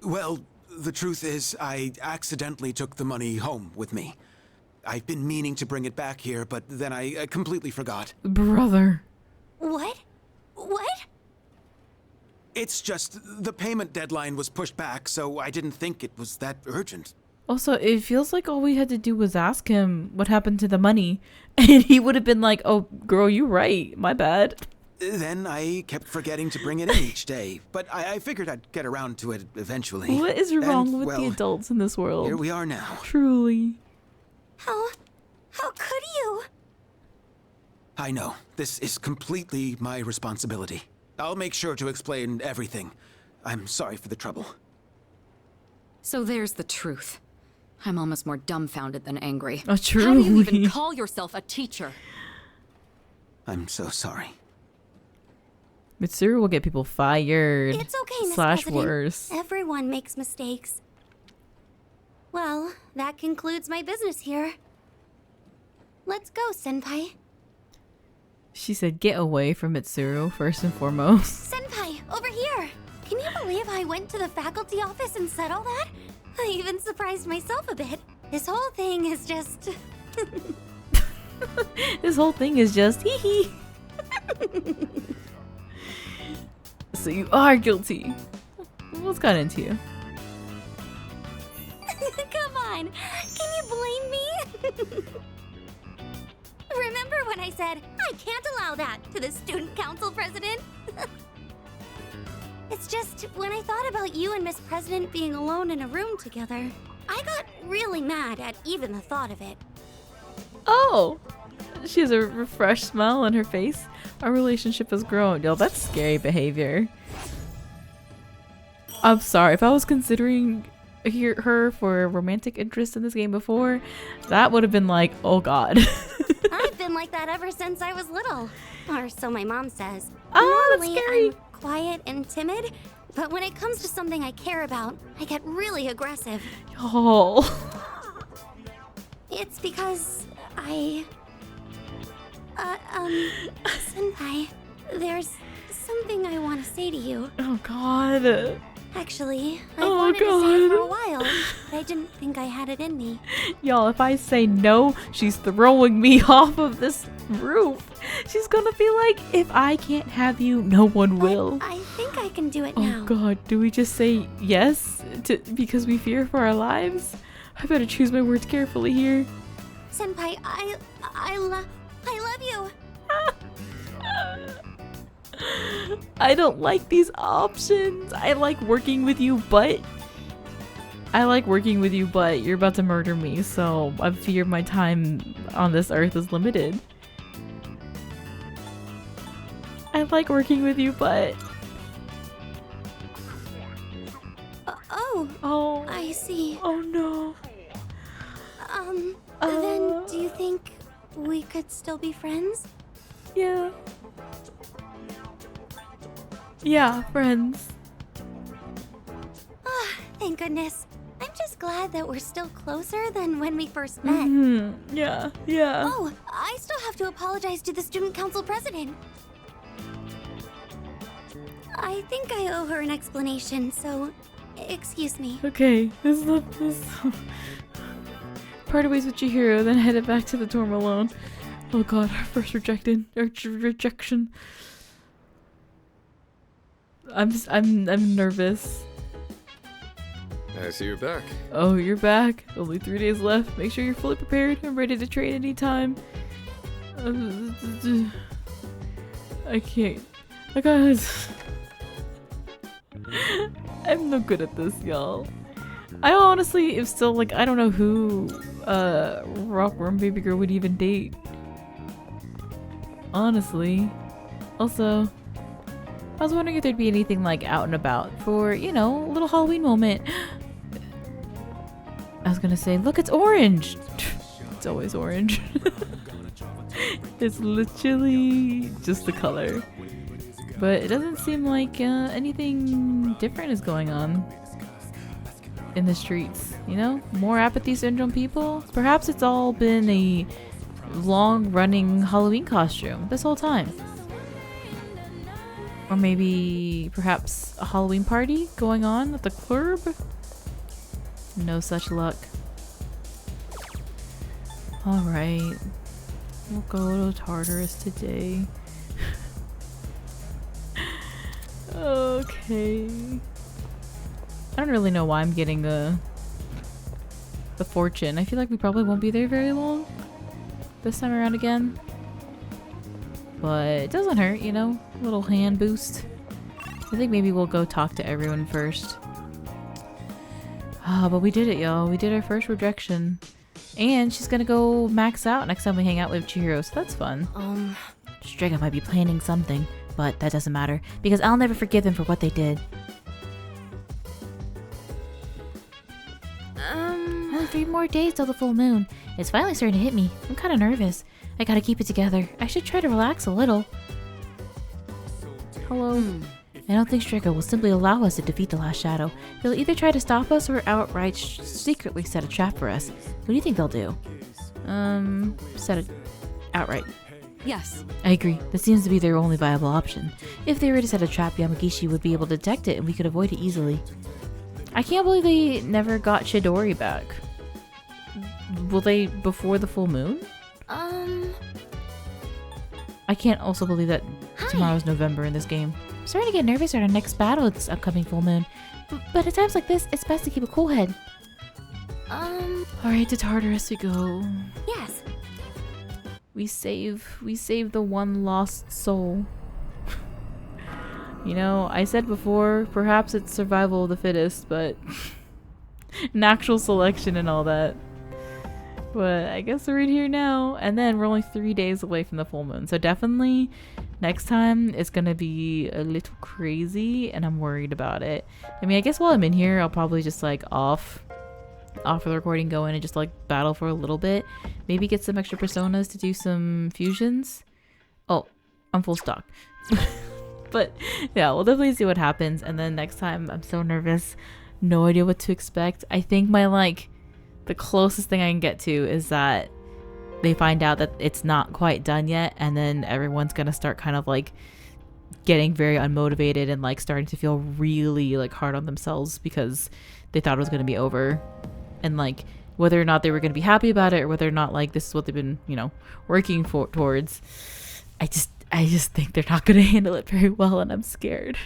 Well, the truth is, I accidentally took the money home with me. I've been meaning to bring it back here, but then I completely forgot. Brother. What? What? It's just the payment deadline was pushed back, so I didn't think it was that urgent. Also, it feels like all we had to do was ask him what happened to the money, and he would have been like, oh, girl, you right. My bad. Then I kept forgetting to bring it in each day, but I figured I'd get around to it eventually. What is wrong And, with well, the adults in this world? Here we are now. Truly. How could you? I know. This is completely my responsibility. I'll make sure to explain everything. I'm sorry for the trouble. So there's the truth. I'm almost more dumbfounded than angry. Oh, truly. How do you even call yourself a teacher? I'm so sorry. Mitsuru will get people fired. It's okay, Miss Slash President. worse. Everyone makes mistakes. Well, that concludes my business here. Let's go, Senpai. She said, get away from Mitsuru, first and foremost. Senpai, over here! Can you believe I went to the faculty office and said all that? I even surprised myself a bit. This whole thing is just... This whole thing is just hee hee. So you are guilty. What's got into you? Come on, can you blame me? Remember when I said, I can't allow that to the student council president? It's just, when I thought about you and Miss President being alone in a room together, I got really mad at even the thought of it. Oh! She has a refreshed smile on her face. Our relationship has grown. Yo, that's scary behavior. I'm sorry. If I was considering her for a romantic interest in this game before, that would have been like, oh god. I've been like that ever since I was little. Or so my mom says. Oh, Normally, that's scary. I'm quiet and timid, but when it comes to something I care about, I get really aggressive. Oh. It's because Senpai, there's something I want to say to you. Oh god. Actually, I wanted to say it for a while, but I didn't think I had it in me. Y'all, if I say no, she's throwing me off of this roof. She's gonna be like, if I can't have you, no one will. I think I can do it Oh now. god, do we just say yes because we fear for our lives? I better choose my words carefully here. Senpai, I love you. I don't like these options. I like working with you, but you're about to murder me, so I fear my time on this earth is limited. I like working with you, but... Oh, I see. Oh no. Then do you think we could still be friends? Yeah. Yeah, friends. Ah, thank goodness. I'm just glad that we're still closer than when we first met. Yeah, yeah. Oh, I still have to apologize to the student council president. I think I owe her an explanation, so excuse me. Okay, this is parted ways with Chihiro, then headed back to the dorm alone. Oh god, our first rejection. I'm nervous. I see you're back. Oh, you're back. Only 3 days left. Make sure you're fully prepared and ready to train anytime. I can't. I got. I'm no good at this, y'all. I honestly am still like, I don't know who Rockworm Baby Girl would even date. Honestly. Also, I was wondering if there'd be anything like out and about for, you know, a little Halloween moment. I was gonna say, look, it's orange. It's always orange. It's literally just the color. But it doesn't seem like anything different is going on in the streets, you know? More apathy syndrome people? Perhaps it's all been a long-running Halloween costume this whole time. Or maybe, perhaps, a Halloween party going on at the club? No such luck. Alright. We'll go to Tartarus today. Okay. I don't really know why I'm getting the fortune. I feel like we probably won't be there very long this time around again. But it doesn't hurt, you know? A little hand boost. I think maybe we'll go talk to everyone first. Ah, but we did it, y'all. We did our first rejection. And she's gonna go max out next time we hang out with Chihiro, so that's fun. Strega might be planning something, but that doesn't matter, because I'll never forgive them for what they did. more days till the full moon. It's finally starting to hit me. I'm kind of nervous. I gotta keep it together. I should try to relax a little. Hello. I don't think Striga will simply allow us to defeat the last shadow. They'll either try to stop us or outright secretly set a trap for us. What do you think they'll do? Set it outright. Yes. I agree. That seems to be their only viable option. If they were to set a trap, Yamagishi would be able to detect it and we could avoid it easily. I can't believe they never got Chidori back. Will they before the full moon? I can't also believe that tomorrow's November in this game. I'm starting to get nervous at our next battle this upcoming full moon. But at times like this, it's best to keep a cool head. Alright, to Tartarus we go. Yes. We save the one lost soul. You know, I said before, perhaps it's survival of the fittest, but natural selection and all that. But I guess we're in here now, and then we're only 3 days away from the full moon. So definitely next time it's gonna be a little crazy, and I'm worried about it. I mean, I guess while I'm in here, I'll probably just like off the recording, go in and just like battle for a little bit. Maybe get some extra personas to do some fusions. Oh, I'm full stock. But yeah, we'll definitely see what happens. And then next time, I'm so nervous. No idea what to expect. I think the closest thing I can get to is that they find out that it's not quite done yet. And then everyone's going to start kind of like getting very unmotivated and like starting to feel really like hard on themselves because they thought it was going to be over. And like whether or not they were going to be happy about it or whether or not like this is what they've been, you know, working towards. I just think they're not going to handle it very well, and I'm scared.